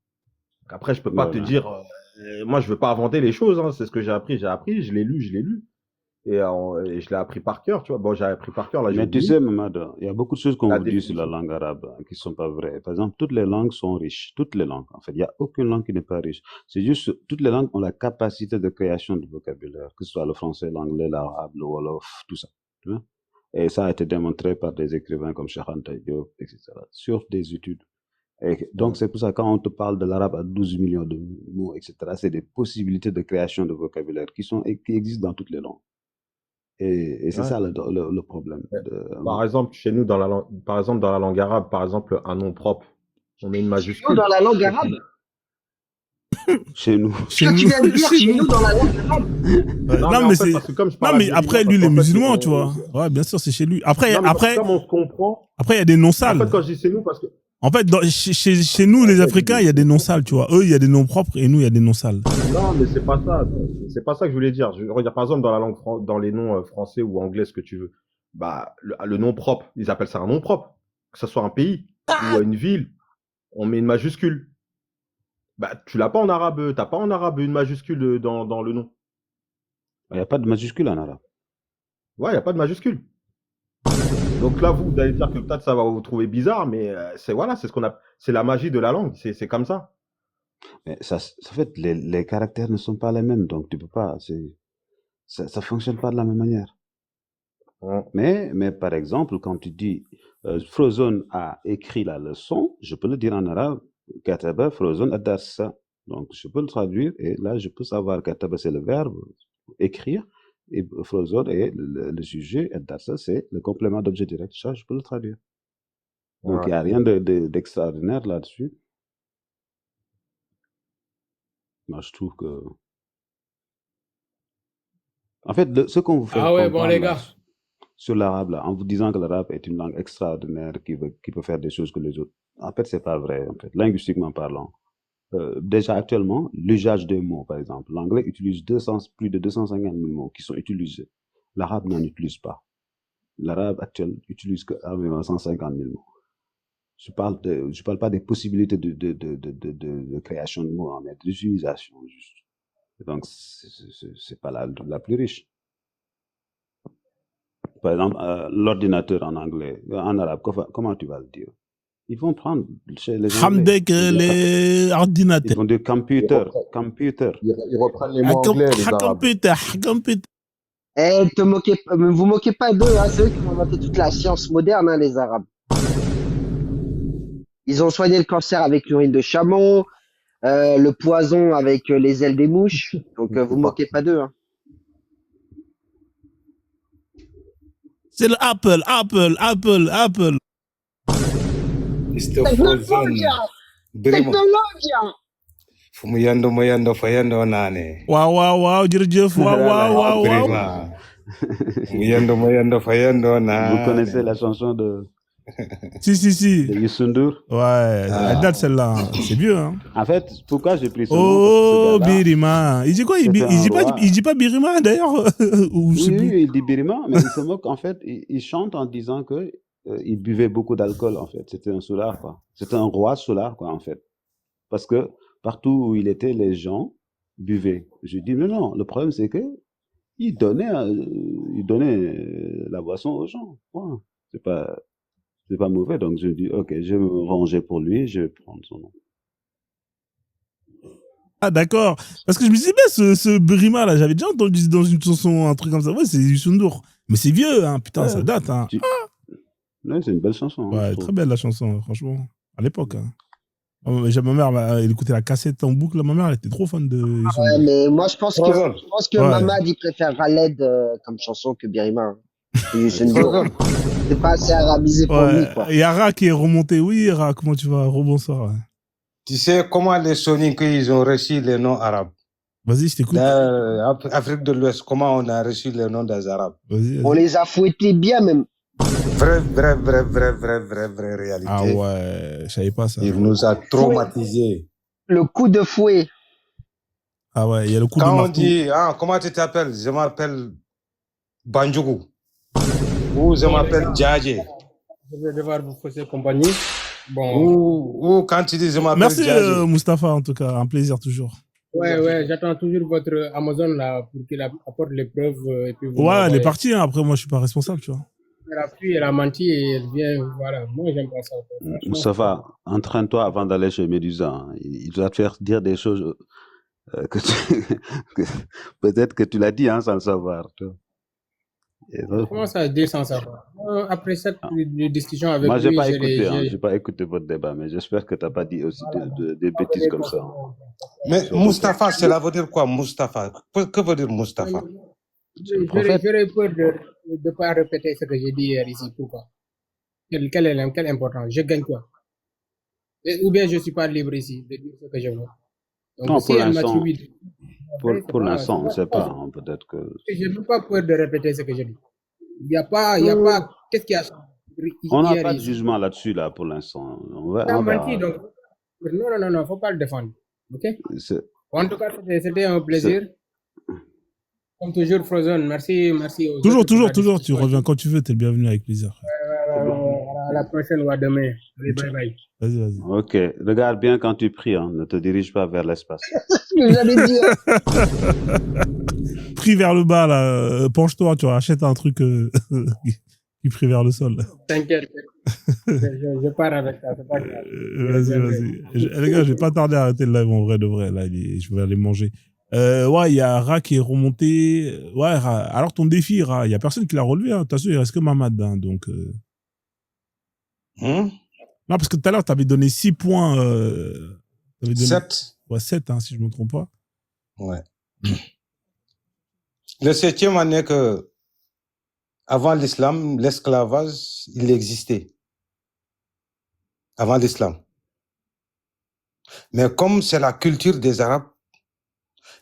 Donc, après, je peux pas te Voilà. dire, moi, je veux pas inventer les choses, hein. C'est ce que j'ai appris, je l'ai lu. Et je l'ai appris par cœur, tu vois. Bon, j'ai appris par cœur, là, j'ai Mais tu oublié. sais, Mamad, il y a beaucoup de choses qu'on La vous dit sur la définition. langue arabe qui ne sont pas vraies. Par exemple, toutes les langues sont riches. Toutes les langues, en fait. Il n'y a aucune langue qui n'est pas riche. C'est juste, toutes les langues ont la capacité de création de vocabulaire, que ce soit le français, l'anglais, l'arabe, le wolof, tout ça. Tu vois. Et ça a été démontré par des écrivains comme Cheikh Anta Diop, etc., sur des études. Et donc, c'est pour ça, quand on te parle de l'arabe à 12 millions de mots, etc., c'est des possibilités de création de vocabulaire qui existent dans toutes les langues. Et c'est Ouais. ça le problème. Par exemple, chez nous, dans la langue arabe, par exemple, un nom propre, on met une majuscule. Dans la langue arabe? Chez nous. Ce que tu viens de dire, chez nous, dans la langue arabe? Non, mais en fait, c'est. parce que comme je Non, parle mais après, algérien, lui, il est parce qu'en fait, musulman, tu vois. Ouais, bien sûr, c'est chez lui. Après, non, mais parce que après, comme on se comprend, après, il y a des noms en sales. fait, quand je dis c'est nous, parce que En fait, chez nous, les Africains, il y a des noms sales, tu vois. Eux, il y a des noms propres et nous, il y a des noms sales. non, mais c'est pas ça. C'est pas ça que je voulais dire. Je regarde par exemple dans la langue dans les noms français ou anglais, ce que tu veux. Bah, le nom propre, ils appellent ça un nom propre. Que ce soit un pays ou une ville, on met une majuscule. Bah, tu l'as pas en arabe. T'as pas en arabe une majuscule dans le nom. Il n'y a pas de majuscule en arabe. Ouais, il y a pas de majuscule. Donc là, vous allez dire que peut-être ça va vous trouver bizarre, mais c'est ce qu'on a. C'est la magie de la langue. C'est comme ça. Mais ça, en fait, les caractères ne sont pas les mêmes, donc tu peux pas. Ça fonctionne pas de la même manière. Ouais. Mais par exemple, quand tu dis Frozen a écrit la leçon, je peux le dire en arabe. Kataba Frozen ad-darsa. Donc je peux le traduire et là je peux savoir Kataba c'est le verbe écrire et Frozen est le sujet, ad-darsa c'est le complément d'objet direct. Ça je peux le traduire. Donc il n'y a rien d'extraordinaire là-dessus. Moi je trouve que. En fait, ce qu'on vous fait Ah ouais, bon, comprendre les là, gars. sur l'arabe, là, en vous disant que l'arabe est une langue extraordinaire qui peut faire des choses que les autres. En fait, c'est pas vrai, en fait, linguistiquement parlant. Déjà actuellement, l'usage des mots, par exemple, l'anglais utilise plus de 250 000 mots qui sont utilisés. L'arabe n'en utilise pas. L'arabe actuel utilise que environ 150 000 mots. Je parle pas des possibilités de création de mots, mais d'utilisation, juste. Donc, c'est pas la plus riche. Par exemple, l'ordinateur en anglais, en arabe, comment tu vas le dire? Ils vont prendre chez les Anglais. Hamdek, les ordinateurs. Ils vont dire computer. Ils reprennent les mots anglais, les arabes. Computer. Eh, vous moquez pas d'eux, hein, c'est eux qui ont inventé toute la science moderne, hein, les Arabes. Ils ont soigné le cancer avec l'urine de chameau, le poison avec les ailes des mouches. Donc, vous moquez pas d'eux, hein. C'est l'Apple. Technologia! Technologia! Fumuyando fayando nane. Wow, jërëjëf, wow. Fumuyando fayando nane. Vous connaissez la chanson de. Si. De Youssou N'Dour? Ouais, elle date celle-là. C'est vieux, hein. En fait, pourquoi j'ai pris ce mot? Oh, Birima. Il dit quoi? Il dit pas Birima, d'ailleurs? Oui, il dit Birima, mais il se moque, en fait, il chante en disant que il buvait beaucoup d'alcool, en fait. C'était un soulard, quoi. C'était un roi soulard, quoi, en fait. Parce que partout où il était, les gens buvaient. Je dis, non, le problème, c'est que il donnait la boisson aux gens. Voilà. C'est pas mauvais. Donc je dis, ok, je vais me venger pour lui, je vais prendre son nom. Ah, d'accord. Parce que je me disais, mais ce Brima, là, j'avais déjà entendu dans une chanson un truc comme ça. Ouais, c'est Youssou N'Dour. Mais c'est vieux, hein. Putain, ça date, hein. Ouais, c'est une belle chanson. Hein, Ouais, très belle la chanson, franchement. À l'époque, hein. Ma mère, elle écoutait la cassette en boucle. Ma mère, elle était trop fan de Youssou Ouais, N'Dour. mais moi, je pense que Ouais. Mamad, il préférera l'aide comme chanson que Birima. Hein. Youssou N'Dour. C'est pas assez arabisé pour lui, quoi. Il y a Ra qui est remonté. Oui, Ra, comment tu vas? Rebonsoir. Ouais. Tu sais comment les Soniques, ils ont reçu les noms arabes? Vas-y, je t'écoute. Dans Afrique de l'Ouest, comment on a reçu les noms des Arabes? Vas-y. On les a fouettés bien, même. Vraie réalité. Ah ouais, je savais pas ça. Il nous a traumatisés. Le coup de fouet. Ah ouais, il y a le coup de Quand on marteau. dit, comment tu t'appelles? Je m'appelle Banjougou. Ou je m'appelle Djadje. Je vais devoir vous fausser compagnie. Bon. Ou quand tu dis je m'appelle Merci Djadje. Mustapha, en tout cas, un plaisir toujours. Ouais, j'attends toujours votre Amazon là pour qu'il apporte les preuves. Et puis vous Ouais, elle est m'envoyez. partie, hein. Après moi je suis pas responsable, tu vois. Elle a fui, elle a menti et elle vient, voilà. Moi, j'aime pas ça. Franchement, Moustapha, entraîne-toi avant d'aller chez Médusa. Hein. Il doit te faire dire des choses que peut-être que tu l'as dit, hein, sans le savoir. Tu vois. comment ça dire sans savoir? Après cette discussion avec Moi, j'ai lui, pas écouté, hein, j'ai pas écouté votre débat, mais j'espère que t'as pas dit aussi des bêtises comme ça. Hein. Mais Mustapha, cela veut dire quoi, Mustapha? Que veut dire Mustapha? J'aurais peur de ne pas répéter ce que j'ai dit hier ici. Pourquoi? Quelle importance? Je gagne quoi? Ou bien je suis pas libre ici de dire ce que je veux. Donc, Non, si pour elle l'instant, m'attribue... pour l'instant, on ne sait pas. Hein, peut-être que. Je n'ai pas peur de répéter ce que je dis. Il n'y a pas... Qu'est-ce qu'il y a On n'a hier pas de ici? jugement là-dessus, là, pour l'instant. On Il a va. menti, donc... Non, faut pas le défendre. Ok? C'est- En tout cas, c'était un plaisir. Comme toujours, Frozen, merci aux Toujours, autres pour la tu discussion. reviens quand tu veux, t'es le bienvenu avec plaisir. À la prochaine ou à demain. Allez, bye bye. Vas-y. Ok, regarde bien quand tu pries, hein, ne te dirige pas vers l'espace. C'est ce que j'allais dire. Prie vers le bas, là. Penche-toi, tu vois, achète un truc qui prie vers le sol. T'inquiète. Je pars avec ça, c'est pas grave. Vas-y. Les gars, je vais pas tarder à arrêter le live en vrai de vrai. Là, je vais aller manger. Ouais, il y a Ra qui est remonté. Ouais, Ra. Alors ton défi, Ra, il y a personne qui l'a relevé. Hein. T'as sûr, il reste que Mamad. Hein, donc. Non, parce que tout à l'heure, t'avais donné 6 points. 7. Ouais, 7, hein, si je me trompe pas. Ouais. Le 7e année que, avant l'islam, l'esclavage, il existait. Avant l'islam. Mais comme c'est la culture des Arabes,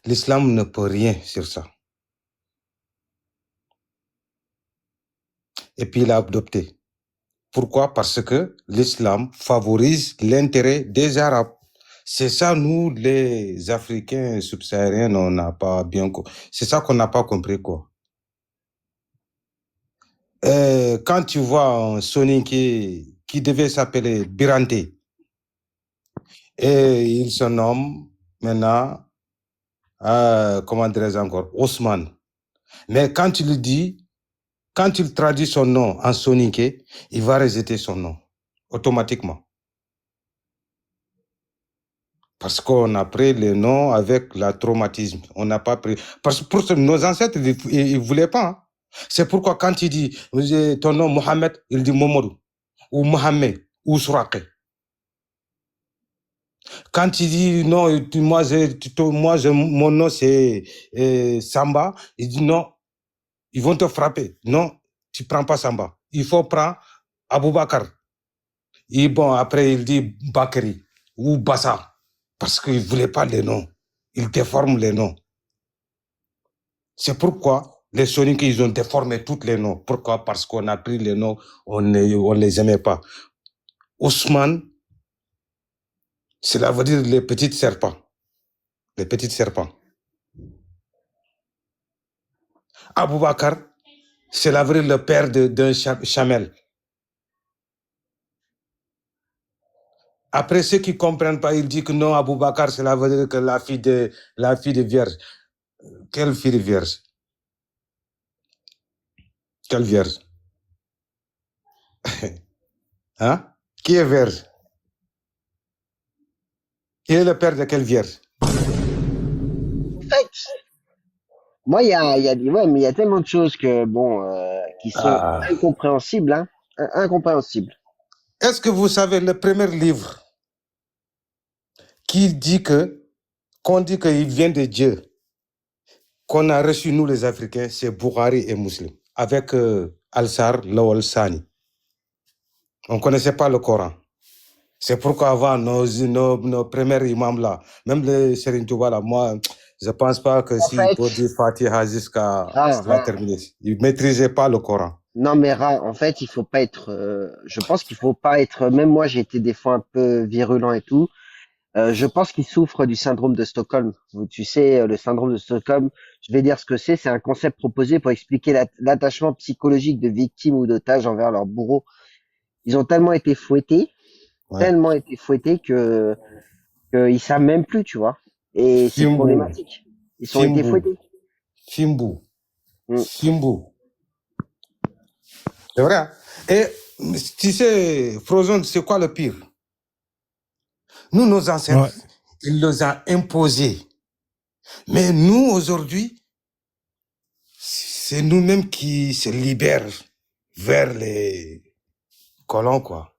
l'islam ne peut rien sur ça. Et puis il a adopté. Pourquoi? Parce que l'islam favorise l'intérêt des Arabes. C'est ça, nous, les Africains subsahariens, on n'a pas bien... C'est ça qu'on n'a pas compris, quoi. Quand tu vois un Sonic qui devait s'appeler Birante, et il se nomme maintenant, comment dirais-je encore, Ousmane. Mais quand tu le dis, quand tu traduis son nom en soniqué, il va rejeter son nom, automatiquement. Parce qu'on a pris le nom avec le traumatisme. On n'a pas pris... Parce que pour nos ancêtres, ils ne voulaient pas. Hein. C'est pourquoi quand il dit ton nom Mohamed, il dit Momodou, ou Mohamed, ou Sourake. Quand il dit non, mon nom c'est Samba, il dit non, ils vont te frapper. Non, tu ne prends pas Samba. Il faut prendre Aboubakar. Et bon, après il dit Bakri ou Bassa. Parce qu'ils ne voulaient pas les noms. Ils déforment les noms. C'est pourquoi les Soniques, ils ont déformé tous les noms. Pourquoi? Parce qu'on a pris les noms, on ne les aimait pas. Ousmane, cela veut dire les petits serpents. Les petits serpents. Aboubakar, cela veut dire le père d'un chamel. Après, ceux qui ne comprennent pas, ils disent que non, Aboubakar, cela veut dire que la fille de vierge. Quelle fille de vierge? Quelle vierge? Hein? Qui est vierge? Qui est le père de quelle vierge? En fait, moi, mais il y a tellement de choses que, bon, qui sont Ah. incompréhensibles, hein. Incompréhensibles. Est-ce que vous savez le premier livre qui dit qu'on dit qu'il vient de Dieu, qu'on a reçu nous les Africains, c'est Bukhari et Muslim, avec Al-Sar, Lawal Sani. On ne connaissait pas le Coran. C'est pourquoi avant, nos premiers imams là, même les Serigne Touba là, moi, je ne pense pas que s'il fait, peut dire Fatiha jusqu'à Ra, la terminer. Ils ne maîtrisaient pas le Coran. Non, mais en fait, il faut pas être. Je pense qu'il faut pas être. Même moi, j'ai été des fois un peu virulent et tout. Je pense qu'il souffre du syndrome de Stockholm. Tu sais, le syndrome de Stockholm, je vais dire ce que c'est. C'est un concept proposé pour expliquer l'attachement psychologique de victimes ou d'otages envers leurs bourreaux. Ils ont tellement été fouettés que ils savent même plus, tu vois. Et c'est Fimbu, problématique. Ils ont été Fimbu, fouettés. Fimbu, Mm. Fimbu. C'est vrai. Hein? Et tu sais, Frozen, c'est quoi le pire? Nous, nos ancêtres, Ouais. ils les ont imposés. Mais nous, aujourd'hui, c'est nous-mêmes qui se libèrent vers les colons, quoi.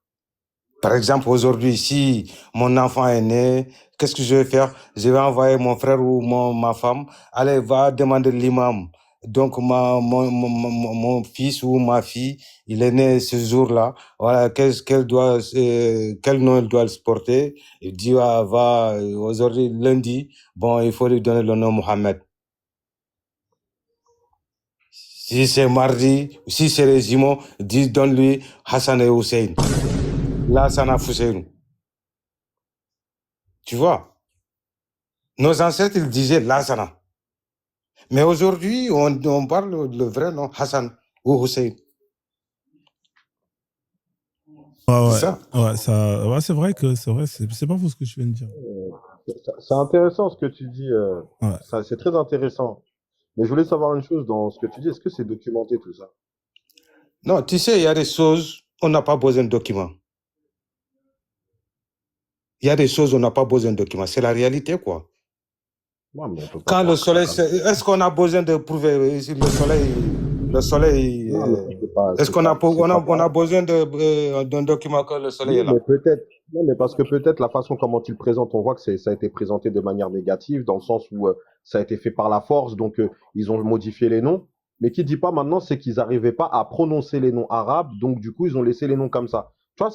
Par exemple, aujourd'hui, si mon enfant est né, qu'est-ce que je vais faire? Je vais envoyer mon frère ou ma femme, allez, va demander l'imam. Donc, mon fils ou ma fille, il est né ce jour-là. Voilà, quel nom il doit se porter? Il dit, ah, va, aujourd'hui, lundi, bon, il faut lui donner le nom Mohamed. Si c'est mardi, si c'est les jumeaux, donne-lui Hassan et Hussein. Là, ça n'a Hussein. Tu vois? Nos ancêtres, ils disaient Lassana. Mais aujourd'hui, on parle le vrai nom, Hassan ou Hussein. Ouais, C'est ça. Ouais, c'est vrai, c'est pas faux ce que je viens de dire. C'est intéressant ce que tu dis. Ouais. C'est très intéressant. Mais je voulais savoir une chose dans ce que tu dis. Est-ce que c'est documenté tout ça? Non, tu sais, il y a des choses, on n'a pas besoin de documents. Il y a des choses, on n'a pas besoin de documents. C'est la réalité, quoi. Ouais, mais on peut pas Quand faire le ça soleil, comme ça. est-ce qu'on a besoin de prouver le soleil, Non, mais c'est pas, est-ce c'est qu'on pas, a, c'est on pas a, on a pareil. besoin d'un document que le soleil est Oui, là? mais peut-être. Non, mais parce que peut-être la façon comment tu le présentes, on voit que ça a été présenté de manière négative, dans le sens où ça a été fait par la force, donc ils ont modifié les noms. Mais qui dit pas maintenant, c'est qu'ils n'arrivaient pas à prononcer les noms arabes, donc du coup ils ont laissé les noms comme ça. Tu vois,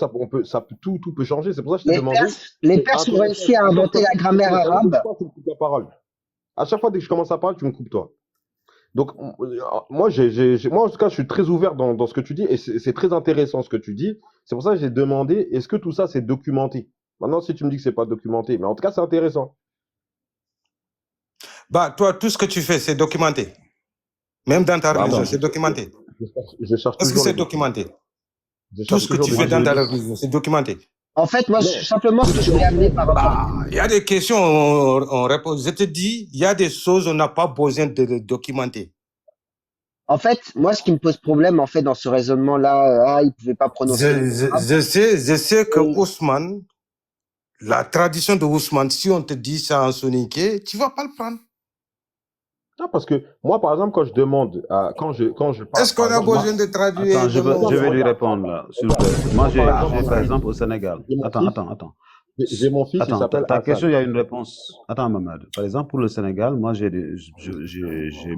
tout peut changer. C'est pour ça que je t'ai demandé. Les C'est Perses ont intéressant. réussi à inventer la grammaire arabe. Tu me coupes la parole. À chaque fois dès que je commence à parler, tu me coupes toi. Donc moi, moi en tout cas, je suis très ouvert dans ce que tu dis et c'est très intéressant ce que tu dis. C'est pour ça que j'ai demandé, est-ce que tout ça c'est documenté? Maintenant, si tu me dis que c'est pas documenté, mais en tout cas, c'est intéressant. Bah, toi, tout ce que tu fais, c'est documenté. Même dans ta Bah religion, non, c'est documenté. je cherche Est-ce que toujours c'est les documents. documenté? Je Tout cherche ce que toujours tu des fais dans ta documents. religion, c'est documenté. En fait, moi, Non. simplement, ce que je voulais amener par rapport. Bah, il y a des questions, on répond. Je te dis, il y a des choses, on n'a pas besoin de documenter. En fait, moi, ce qui me pose problème, en fait, dans ce raisonnement-là, il pouvait pas prononcer le mot arabe. Je sais que Et- Ousmane, la tradition de Ousmane, si on te dit ça en soniqué, tu vas pas le prendre. Non, parce que moi, par exemple, quand je demande, quand je parle, Est-ce qu'on par a exemple, besoin de traduire Attends, le nom? je vais lui regarde, répondre là, s'il vous regarde. plaît. Moi, Moi, par exemple, par exemple au Sénégal. j'ai mon Attends. fils, j'ai mon fils, il Attends, s'appelle ta Hassan. question, il y a une réponse. Attends, Mamad. Par exemple, pour le Sénégal, moi, j'ai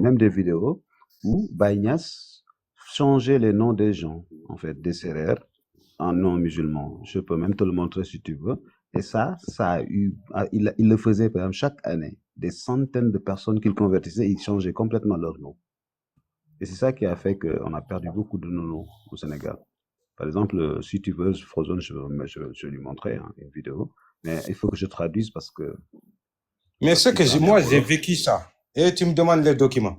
même des vidéos où Baïnias changeait les noms des gens, en fait, des Sérères en noms musulmans. Je peux même te le montrer si tu veux. Et ça a eu, il le faisait, par exemple, chaque année. Des centaines de personnes qu'il convertissait, ils changeaient complètement leur nom. Et c'est ça qui a fait qu'on a perdu beaucoup de nos noms au Sénégal. Par exemple, si tu veux, Frozen, je vais lui montrer une vidéo. Mais il faut que je traduise parce que... Mais ce que moi, j'ai vécu ça. Et tu me demandes les documents.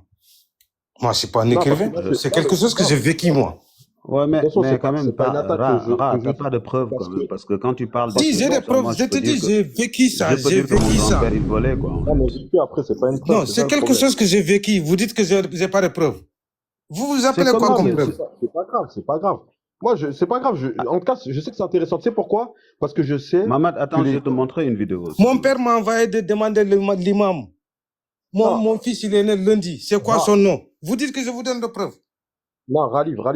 Moi, c'est pas un Non, parce que écrivain. moi, C'est quelque chose que j'ai vécu, moi. Ouais, mais attention, c'est quand pas, même, c'est pas une attaque que t'as je pas de preuves parce quand même. que, Parce que quand tu parles Si, j'ai des preuves. moi, Je te dis, j'ai vécu ça. je peux J'ai dire que mon vécu ça. grand-père, il volait, quoi. En non, mais fait. vécu après, c'est pas une preuve, Non, c'est ça c'est le quelque problème. chose que j'ai vécu. Vous dites que j'ai pas de preuves. Vous C'est appelez comme quoi ça, comme mais preuve? c'est pas grave, c'est pas grave. Moi, c'est pas grave. En tout cas, je sais que c'est intéressant. Tu sais pourquoi? Parce que je sais Mamad, que attends, je vais te montrer une vidéo. si Mon tu veux. père m'a envoyé de demander l'imam. Non, Mon fils, il est né lundi. C'est quoi Ra- son nom? Vous dites que je vous donne des preuves. non, Raliv. Ah,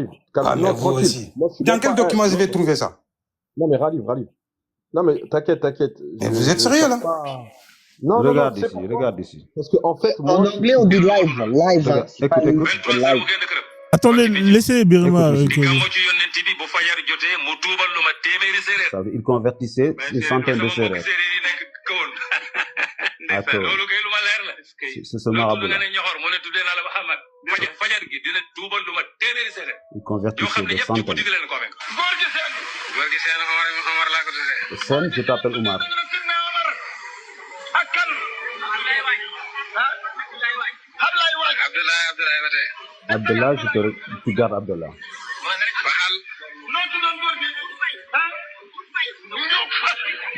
mais Non, vous tranquille. aussi. Moi, je suis Dans même quel pas. document je vais trouver ça? Non, mais Raliv. Non, mais t'inquiète. Mais vous êtes sérieux, cherche là? pas. Non, Regarde tu sais ici, pourquoi? regarde ici. Parce que, en fait, En moi, anglais, on dit live. Live, hein. Regarde, C'est pas écoute. une, c'est live. Attendez, laissez Birima. Écoute ici. Ça veut dire, il convertissait une centaine de sérères. Attends. C'est ce marabout-là. Il convertissait des centaines. Le Sen, je t'appelle Omar. Abdallah, tu gardes Abdallah.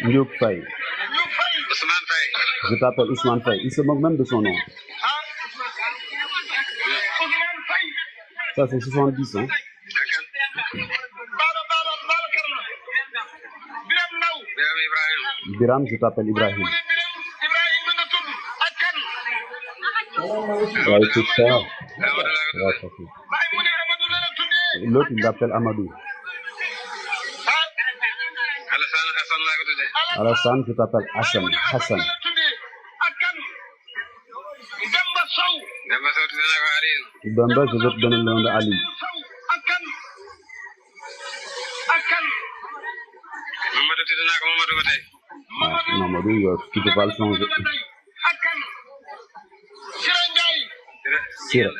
Ndiouk Faye. Je t'appelle Ousmane Faye. Il se moque même de son nom. Ça, c'est 70, hein. Biram, je t'appelle Ibrahim. Ouais, c'est ça. Ouais, ça fait. L'autre, il l'appelle Amadou. Alassane, je t'appelle Hassan. Bamba, je vais te donner le nom de Ali. Mamadou, tu peux pas le changer. Sira.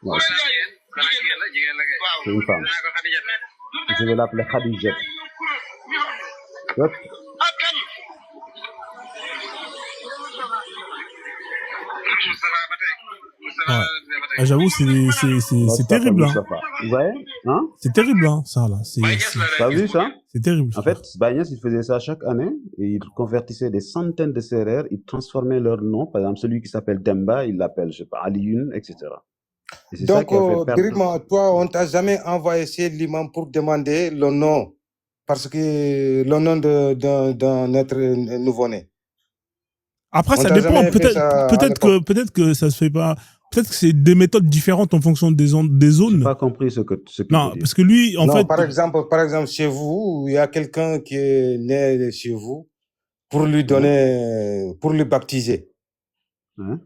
Ouais. C'est une femme. Je vais l'appeler Khadija. Hop. Ouais. Ah, j'avoue, c'est terrible. Hein. Moustapha. Ouais, hein? C'est terrible, hein, ça, là. T'as vu ça? C'est terrible. En fait, Bagnès, il faisait ça chaque année et il convertissait des centaines de sérères, il transformait leur nom. Par exemple, celui qui s'appelle Demba, il l'appelle, je sais pas, Alioune, etc. Et c'est ça Donc, qui a fait perdre. Birima, toi, on t'a jamais envoyé chez l'imam pour demander le nom, parce que le nom d'un notre nouveau-né. Après, On ça t'a dépend. jamais fait ça à l'époque. Peut-être que ça se fait pas. Peut-être que c'est des méthodes différentes en fonction des J'ai zones. pas compris ce que Non, tu dis. parce que lui, en Non, fait, par exemple, chez vous, il y a quelqu'un qui est né chez vous pour lui donner, pour lui baptiser. Hein?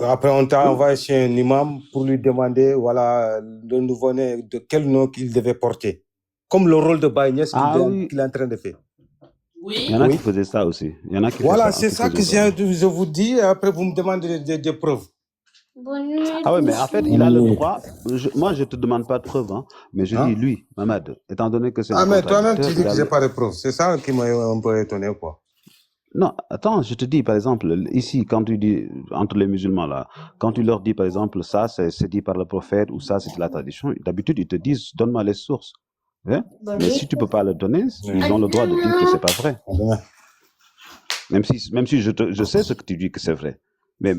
Après, on t'a envoyé chez un imam pour lui demander, voilà, le nouveau-né, de quel nom qu'il devait porter. Comme le rôle de Bagnès Ah oui. qu'il est en train de faire. Il y en a qui faisaient ça aussi. Il y en a qui Voilà, faisaient c'est ça que faisaient je vous dis. Après, vous me demandez des preuves. Ah ouais, mais en fait, il a le droit. Moi, je te demande pas de preuves, hein, mais je Hein? dis lui, Mamad, étant donné que c'est Ah, un mais toi-même, contradicteur, tu dis il que a j'ai le... pas de preuves. C'est ça qui m'a un peu étonné, quoi. Non, attends, je te dis, par exemple, ici, quand tu dis, entre les musulmans, là, quand tu leur dis, par exemple, ça, c'est dit par le prophète, ou ça, c'est de la tradition, d'habitude, ils te disent, donne-moi les sources. Hein? Mais si tu peux pas le donner, ils ont le droit de dire que c'est pas vrai. Même si je sais ce que tu dis que c'est vrai. Mais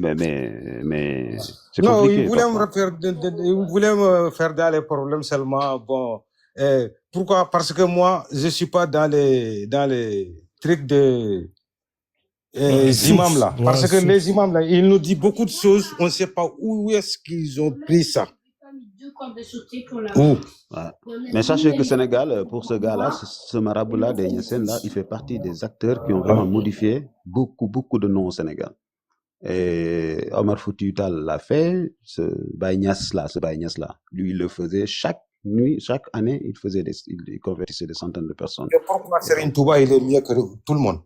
c'est Non, compliqué. il voulait parfois. il voulait me faire dans les problèmes seulement. Bon, pourquoi? Parce que moi, je suis pas dans les trucs de imams là. Ouais, Parce que source. les imams là, ils nous disent beaucoup de choses. On ne sait pas où est-ce qu'ils ont pris ça. Où? Ouais. Mais sachez que Sénégal, pour ce gars-là, ce marabout-là, des Niassènes là, il fait partie des acteurs qui ont vraiment modifié beaucoup de noms au Sénégal. Et Omar Foutiyou Tall l'a fait, ce Baye Niass là, lui, il le faisait chaque nuit, chaque année, il convertissait des centaines de personnes. Et pourquoi Serigne Touba, il est mieux que tout le monde?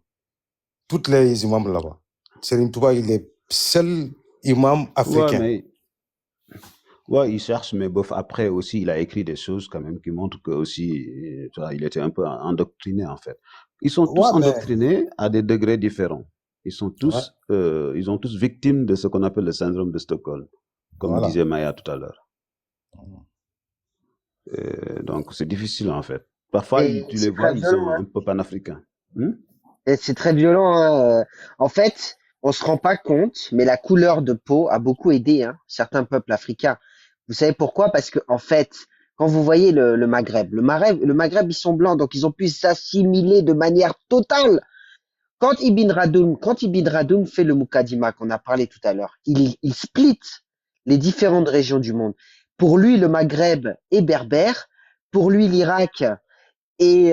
Tous les imams là-bas. Serigne Touba, il est seul imam africain. Ouais, il cherche, mais bof, après aussi, il a écrit des choses quand même qui montrent que aussi, tu vois, il était un peu endoctriné en fait. Ils sont tous endoctrinés à des degrés différents. Ils sont tous, ils ont tous victimes de ce qu'on appelle le syndrome de Stockholm, comme disait Maya tout à l'heure. Donc c'est difficile en fait. Parfois, tu les vois, ils sont un peu panafricains. Et c'est très violent. Hein. En fait, On se rend pas compte, mais la couleur de peau a beaucoup aidé certains peuples africains. Vous savez pourquoi? Parce que en fait, quand vous voyez le Maghreb, le Maghreb, ils sont blancs, donc ils ont pu s'assimiler de manière totale. Quand Ibn Radoun fait le Mukaddima qu'on a parlé tout à l'heure, il split les différentes régions du monde. Pour lui, le Maghreb est berbère. Pour lui, l'Irak et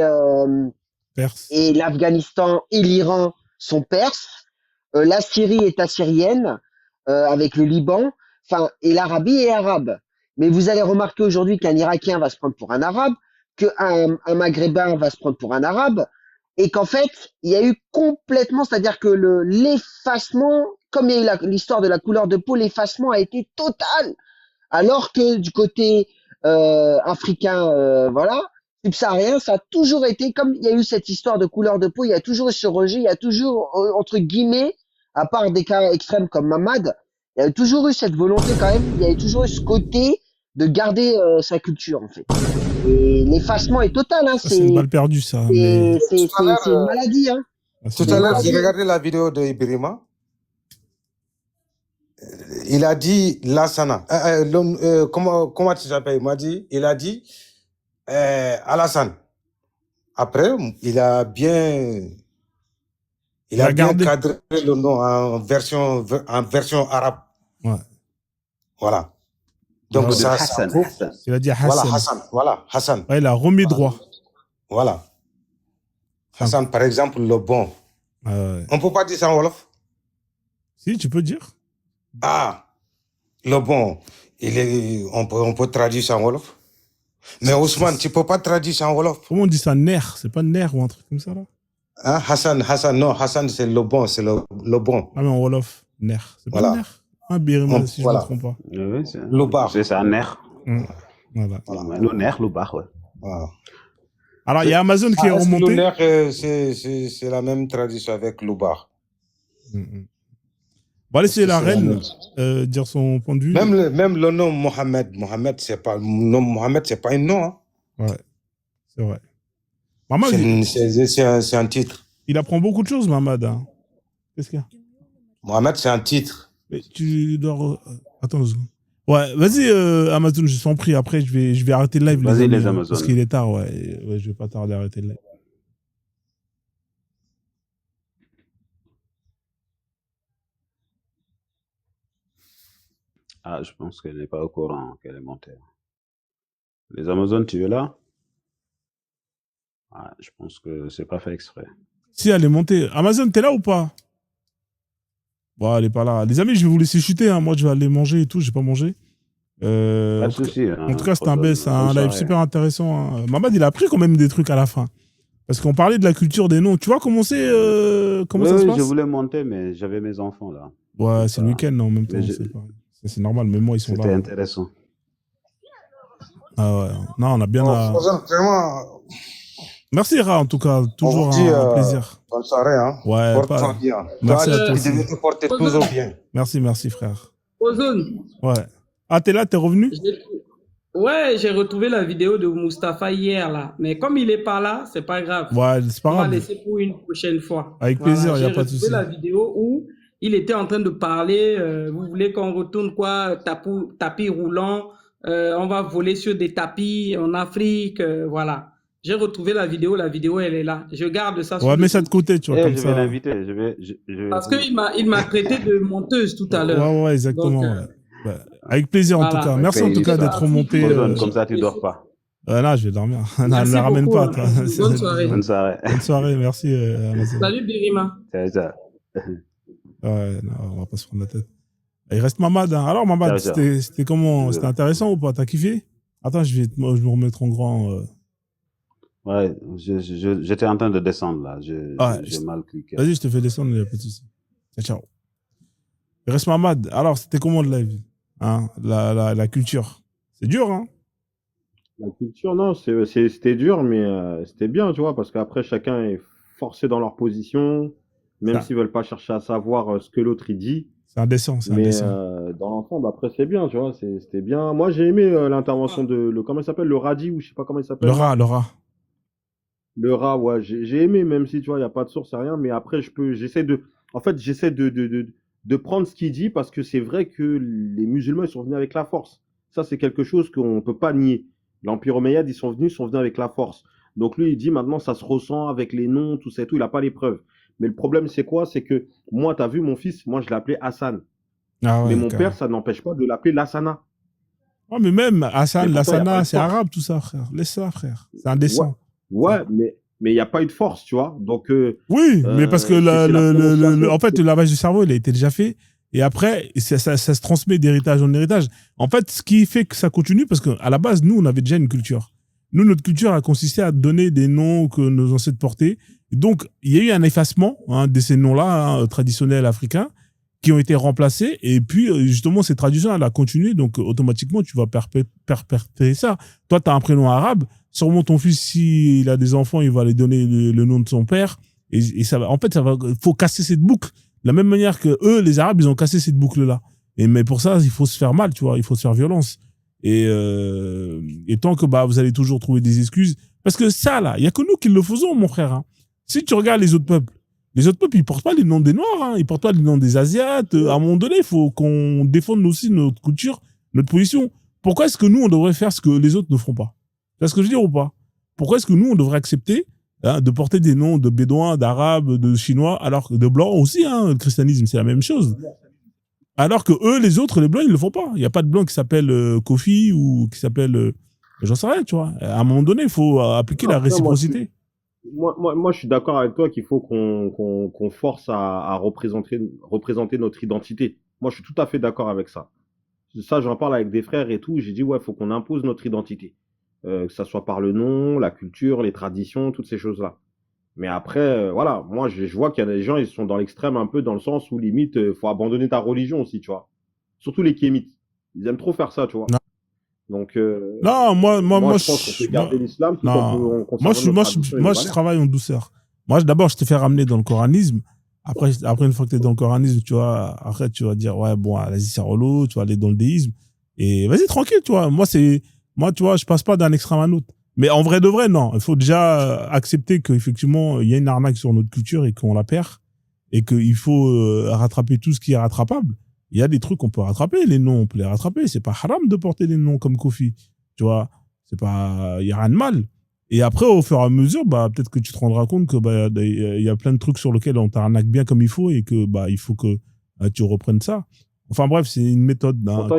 Perse. l'Afghanistan et l'Iran sont perses. La Syrie est assyrienne avec le Liban. Enfin, et l'Arabie est arabe. Mais vous allez remarquer aujourd'hui qu'un Irakien va se prendre pour un Arabe, qu'un Maghrébin va se prendre pour un Arabe, et qu'en fait, il y a eu complètement, c'est-à-dire que l'effacement, comme il y a eu l'histoire de la couleur de peau, l'effacement a été total. Alors que du côté africain, voilà, subsaharien, ça a toujours été, comme il y a eu cette histoire de couleur de peau, il y a toujours eu ce rejet, il y a toujours, entre guillemets, à part des cas extrêmes comme Mamad, il y a toujours eu cette volonté quand même, il y a toujours eu ce côté de garder sa culture en fait. Et l'effacement est total, Ça, c'est une balle perdue, ça. Mais... c'est une maladie. Hein. Tout à l'heure, j'ai regardé la vidéo de Ibrima. Il a dit Lassana. Comment tu t'appelles? Il a dit Alassane. Après, il a bien cadré le nom en version arabe. Ouais. Voilà. Donc ça Hassan. Il a dit Hassan. Voilà, Hassan. Voilà, Hassan. Ouais, il a remis droit. Voilà. Hassan, par exemple, le bon. Ouais. On peut pas dire ça en Wolof? Si, tu peux dire. Ah, le bon, on peut traduire ça en Wolof. Mais Ousmane, tu peux pas traduire ça en Wolof. Comment on dit ça? Ner? C'est pas Ner ou un truc comme ça là? Hein, Hassan, non, Hassan c'est le bon, c'est le bon. Ah mais en Wolof, Ner. C'est pas Voilà. Ner? Ah, Birima, si je ne me trompe pas. Oui, le bar. C'est un nerf. Voilà. Le nerf, le bar, ouais. Voilà. Alors, il y a Amazon qui est remonté. Le nerf, c'est la même traduction avec le bar. On va laisser la reine dire son point de vue. Même le nom Mohamed, c'est pas un nom. Hein. Ouais, c'est vrai. Mamad, c'est un titre. Il apprend beaucoup de choses, Mamad. Hein. Qu'est-ce qu'il y a? Mohamed, c'est un titre. Mais tu dois... Attends une seconde. Ouais, vas-y, Amazon, je t'en prie. Après, je vais arrêter le live. Vas-y, les Amazones. Parce qu'il est tard, ouais. Je vais pas tarder à arrêter le live. Ah, je pense qu'elle n'est pas au courant qu'elle est montée. Les Amazones, tu es là? Ah, je pense que c'est pas fait exprès. Si, elle est montée. Amazon, t'es là ou pas? Bon, elle est pas là. Les amis, je vais vous laisser chuter. Hein. Moi, je vais aller manger et tout. J'ai pas mangé. Pas de souci. En tout cas, c'était un live super intéressant. Hein. Mamad, il a appris quand même des trucs à la fin. Parce qu'on parlait de la culture des noms. Tu vois comment c'est comment ça se passe? Je voulais monter, mais j'avais mes enfants là. Ouais, c'est le week-end en même temps. C'est normal, même moi, ils sont là. C'était intéressant. Ah ouais. Non, on a bien... Vraiment... Merci, Ra, en tout cas. Toujours un plaisir. Bonne soirée. Hein. Ouais, porte-toi bien. Merci à tous. Tu devais te porter toujours bien. Merci, frère. Ozone. Ouais. Ah, t'es là, t'es revenu? Ouais, j'ai retrouvé la vidéo de Mustapha hier, là. Mais comme il est pas là, c'est pas grave. Ouais, c'est pas grave. On va laisser pour une prochaine fois. Avec plaisir, il n'y a pas de souci. J'ai retrouvé la vidéo où il était en train de parler. Vous voulez qu'on retourne quoi? Tapis roulant. On va voler sur des tapis en Afrique. Voilà. J'ai retrouvé la vidéo elle est là. Je garde ça. Ouais, mets ça de côté, tu vois, comme je ça. vais l'inviter. Parce qu'il m'a traité de menteuse tout à l'heure. Ouais, exactement. Donc, ouais. Avec plaisir, en tout cas. Merci en tout cas d'être remonté. Comme ça, tu dors pas. Là, je vais dormir. Non, ne la ramène pas, toi. Bonne soirée. Bonne soirée. Bonne soirée, merci. Salut, Birima. C'est ça. Ouais, non, on va pas se prendre la tête. Il reste Mamad. Hein. Alors, Mamad, c'était comment? C'était intéressant ou pas? T'as kiffé? Attends, je vais me remettre en grand. Ouais, j'étais en train de descendre là. J'ai mal cliqué. Vas-y, je te fais descendre, il n'y a pas de souci. Ciao. Il reste Mamad. Alors, c'était comment le live? Hein, la culture. C'est dur, hein? La culture, non, c'était dur, mais c'était bien, tu vois, parce qu'après, chacun est forcé dans leur position, même s'ils veulent pas chercher à savoir ce que l'autre il dit. C'est indécent, c'est indécent. Mais dans l'ensemble, après, c'est bien, tu vois, c'était bien. Moi, j'ai aimé l'intervention de, comment il s'appelle, le Radi, ou je sais pas comment il s'appelle. Le rat, ouais, j'ai aimé, même si, tu vois, il n'y a pas de source, rien, mais après, j'essaie de... En fait, j'essaie de prendre ce qu'il dit parce que c'est vrai que les musulmans, ils sont venus avec la force. Ça, c'est quelque chose qu'on ne peut pas nier. L'Empire omeyyade, ils sont venus avec la force. Donc lui, il dit maintenant, ça se ressent avec les noms, tout ça et tout. Il n'a pas les preuves. Mais le problème, c'est quoi? C'est que moi, tu as vu mon fils, moi, je l'ai appelé Hassan. Ah Mais ouais, mon carrément. père, ça n'empêche pas de l'appeler Lassana. Oh, mais même Hassan, Et pourtant, il n'y a pas Lassana, de c'est force. arabe tout ça, frère. Laisse ça, frère. C'est Ouais, indécent. ouais, mais il n'y a pas eu de force, tu vois. Donc, Oui, mais parce que c'est la prononciation. en fait, le lavage du cerveau, il a été déjà fait. Et après, ça se transmet d'héritage en héritage. En fait, ce qui fait que ça continue, parce qu'à la base, nous, on avait déjà une culture. Nous, notre culture a consisté à donner des noms que nos ancêtres portaient. Donc, il y a eu un effacement de ces noms-là, traditionnels africains, qui ont été remplacés. Et puis, justement, cette tradition, elle a continué. Donc, automatiquement, tu vas perpétuer ça. Toi, tu as un prénom arabe. Sûrement, ton fils, s'il a des enfants, il va lui donner le nom de son père. Et ça va, en fait, faut casser cette boucle. De la même manière que eux, les Arabes, ils ont cassé cette boucle-là. Mais pour ça, il faut se faire mal, tu vois. Il faut se faire violence. Et tant que vous allez toujours trouver des excuses. Parce que ça, là, il n'y a que nous qui le faisons, mon frère. Hein. Si tu regardes les autres peuples, ils ne portent pas les noms des Noirs. Hein. Ils ne portent pas les noms des Asiates. À un moment donné, il faut qu'on défende aussi notre culture, notre position. Pourquoi est-ce que nous, on devrait faire ce que les autres ne feront pas? Tu vois ce que je veux dire ou pas? Pourquoi est-ce que nous, on devrait accepter de porter des noms de Bédouins, d'Arabes, de Chinois, alors que de Blancs aussi, le christianisme, c'est la même chose. Alors que eux, les autres, les Blancs, ils ne le font pas. Il n'y a pas de Blanc qui s'appelle Kofi ou qui s'appelle... j'en sais rien, tu vois. À un moment donné, il faut appliquer la réciprocité. Moi, je suis d'accord avec toi qu'il faut qu'on force à représenter notre identité. Moi, je suis tout à fait d'accord avec ça. Ça, j'en parle avec des frères et tout. J'ai dit, ouais, il faut qu'on impose notre identité. Que ça soit par le nom, la culture, les traditions, toutes ces choses-là. Mais après, voilà, moi, je vois qu'il y a des gens, ils sont dans l'extrême un peu dans le sens où limite, faut abandonner ta religion aussi, tu vois. Surtout les kémites. Ils aiment trop faire ça, tu vois. Non. Donc, non, moi, je pense qu'on peut garder l'islam tout en conservant moi, je travaille en douceur. Moi, d'abord, je te fais ramener dans le coranisme. Après, une fois que tu es dans le coranisme, tu vois, après, tu vas dire, ouais, bon, vas-y, c'est relou, tu vas aller dans le déisme. Et vas-y, tranquille, tu vois. Moi, tu vois, je passe pas d'un extrême à un autre. Mais en vrai de vrai, non. Il faut déjà accepter qu'effectivement, il y a une arnaque sur notre culture et qu'on la perd. Et qu'il faut rattraper tout ce qui est rattrapable. Il y a des trucs qu'on peut rattraper, les noms, on peut les rattraper. C'est pas haram de porter des noms comme Kofi. Tu vois, il y a rien de mal. Et après, au fur et à mesure, peut-être que tu te rendras compte que, il y a plein de trucs sur lesquels on t'arnaque bien comme il faut et que, il faut que tu reprennes ça. Enfin bref, c'est une méthode. Pourtant,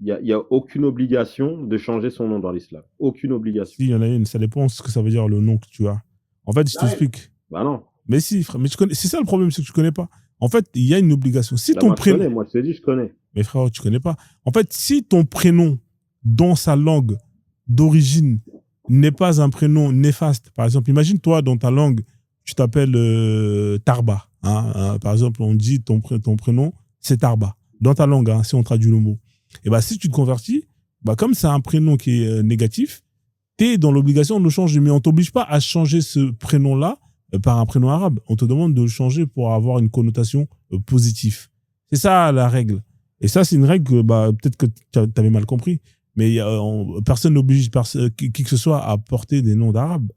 il y a aucune obligation de changer son nom dans l'islam. Aucune obligation. Si, il y en a une. Ça dépend de ce que ça veut dire, le nom que tu as. En fait, je t'explique. Bah non. Mais si, frère, mais c'est ça le problème, c'est que tu connais pas. En fait, il y a une obligation. Si ton prénom. Moi, je te dis, je connais. Mais frère, tu connais pas. En fait, si ton prénom, dans sa langue d'origine, n'est pas un prénom néfaste, par exemple, imagine toi, dans ta langue, tu t'appelles Tarba. Par exemple, on dit ton prénom, c'est Tarba. Dans ta langue, si on traduit le mot. Et si tu te convertis, comme c'est un prénom qui est négatif, tu es dans l'obligation de le changer. Mais on t'oblige pas à changer ce prénom-là par un prénom arabe. On te demande de le changer pour avoir une connotation positive. C'est ça la règle. Et ça, c'est une règle que peut-être que tu avais mal compris. Mais personne n'oblige qui que ce soit à porter des noms d'arabes.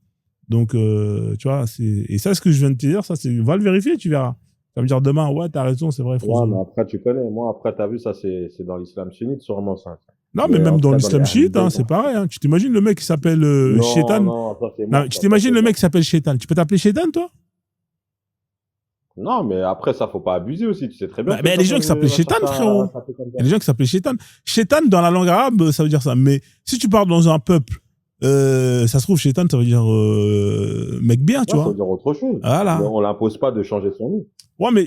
Donc, tu vois, et ça, ce que je viens de te dire, ça, va le vérifier, tu verras. Ça va me dire demain, ouais, t'as raison, c'est vrai. Ouais, mais après, tu connais. Moi, après, t'as vu, ça, c'est dans l'islam sunnite, sûrement, ça. Non, mais même dans l'islam chiite, c'est pareil. Hein. Tu t'imagines le mec qui s'appelle Shaitan? Non, ça, c'est mort. Tu t'imagines le mec qui s'appelle Shaitan? Tu peux t'appeler Shaitan, toi? Non, mais après, ça, faut pas abuser aussi. Tu sais très bien. Mais il y a des gens qui s'appellent Shaitan, frérot. Il y a des gens qui s'appellent Shaitan. Shaitan, dans la langue arabe, ça veut dire ça. Mais si tu parles dans un peuple, ça se trouve, Shaitan, ça veut dire mec bien, tu vois. Ça veut dire autre chose. Voilà. Mais on l'impose pas de changer son nom. Ouais, mais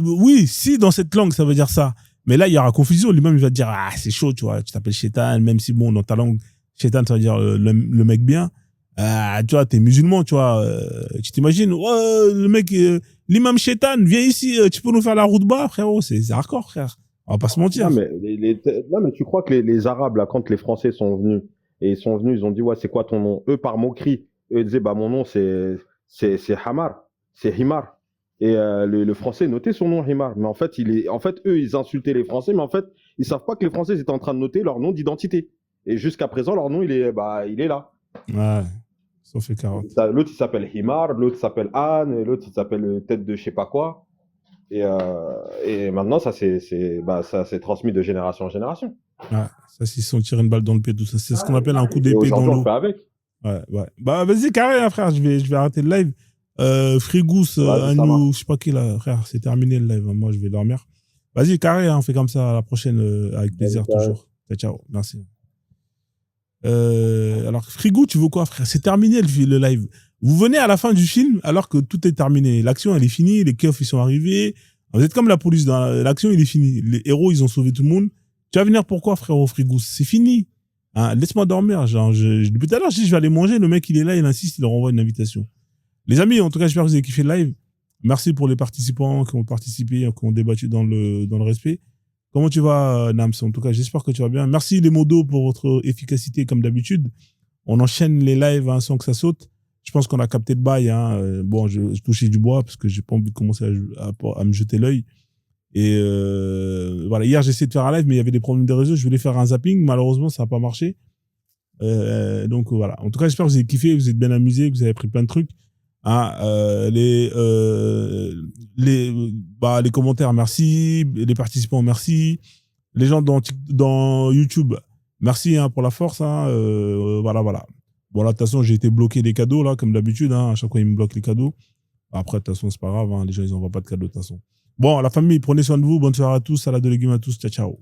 oui, si dans cette langue, ça veut dire ça. Mais là, il y aura confusion. Lui-même, il va te dire, c'est chaud, tu vois. Tu t'appelles Shaitan, même si, bon, dans ta langue, Shaitan, ça veut dire le mec bien. Tu vois, t'es musulman, tu vois. Tu t'imagines, le mec, l'imam Shaitan, viens ici, tu peux nous faire la route bas, frérot. C'est hardcore, frère. On va pas se mentir. Non, mais tu crois que les Arabes, là, quand les Français sont venus, ils ont dit, ouais, c'est quoi ton nom? Eux, par moquerie, eux, ils disaient, mon nom, c'est Hamar. C'est Himar. Et le Français notait son nom Himar. Mais en fait, eux, ils insultaient les Français, mais en fait, ils savent pas que les Français étaient en train de noter leur nom d'identité. Et jusqu'à présent, leur nom, il est là. Ouais. Ça fait 40. L'autre, il s'appelle Himar, l'autre s'appelle Anne, et l'autre, il s'appelle Tête de je sais pas quoi. Et maintenant, ça s'est transmis de génération en génération. Ouais, ça, s'ils sont tirés une balle dans le pied, tout ça. C'est ce qu'on appelle un coup Et d'épée dans aujourd'hui, on l'eau. fait avec. Ouais. Bah, vas-y, carré, hein, frère. Je vais arrêter le live. Frigous, Vas-y, ça Anou, marche. je sais pas qui là, frère. C'est terminé le live. Moi, je vais dormir. Vas-y, carré, hein, on fait comme ça. À la prochaine, avec plaisir, Vas-y, carré. toujours. Ciao. Merci. Alors, Frigou, tu veux quoi, frère? C'est terminé le live. Vous venez à la fin du film alors que tout est terminé. L'action, elle est finie. Les keufs, ils sont arrivés. Vous êtes comme la police. L'action, il est fini. Les héros, ils ont sauvé tout le monde. Tu vas venir pourquoi, frérot Frigous? C'est fini. Hein, laisse-moi dormir. Genre, depuis tout à l'heure, je dis, je vais aller manger. Le mec, il est là, il insiste, il leur envoie une invitation. Les amis, en tout cas, j'espère que vous avez kiffé le live. Merci pour les participants qui ont participé, qui ont débattu dans le respect. Comment tu vas, Nams? En tout cas, j'espère que tu vas bien. Merci les modos pour votre efficacité, comme d'habitude. On enchaîne les lives hein, sans que ça saute. Je pense qu'on a capté le bail. Hein. Bon, je touchais du bois parce que j'ai pas envie de commencer à me jeter l'œil. Et voilà, hier, j'ai essayé de faire un live, mais il y avait des problèmes de réseau. Je voulais faire un zapping. Malheureusement, ça n'a pas marché. Donc voilà. En tout cas, j'espère que vous avez kiffé, que vous êtes bien amusés, que vous avez appris plein de trucs. Hein, les commentaires, merci. Les participants, merci. Les gens dans YouTube, merci hein, pour la force. Hein, voilà. Bon, là, de toute façon, j'ai été bloqué des cadeaux, là, comme d'habitude. Hein, à chaque fois, ils me bloquent les cadeaux. Après, de toute façon, c'est pas grave. Hein, les gens, ils n'envoient pas de cadeaux, de toute façon. Bon, la famille, prenez soin de vous. Bonne soirée à tous. Salade de légumes à tous. Ciao.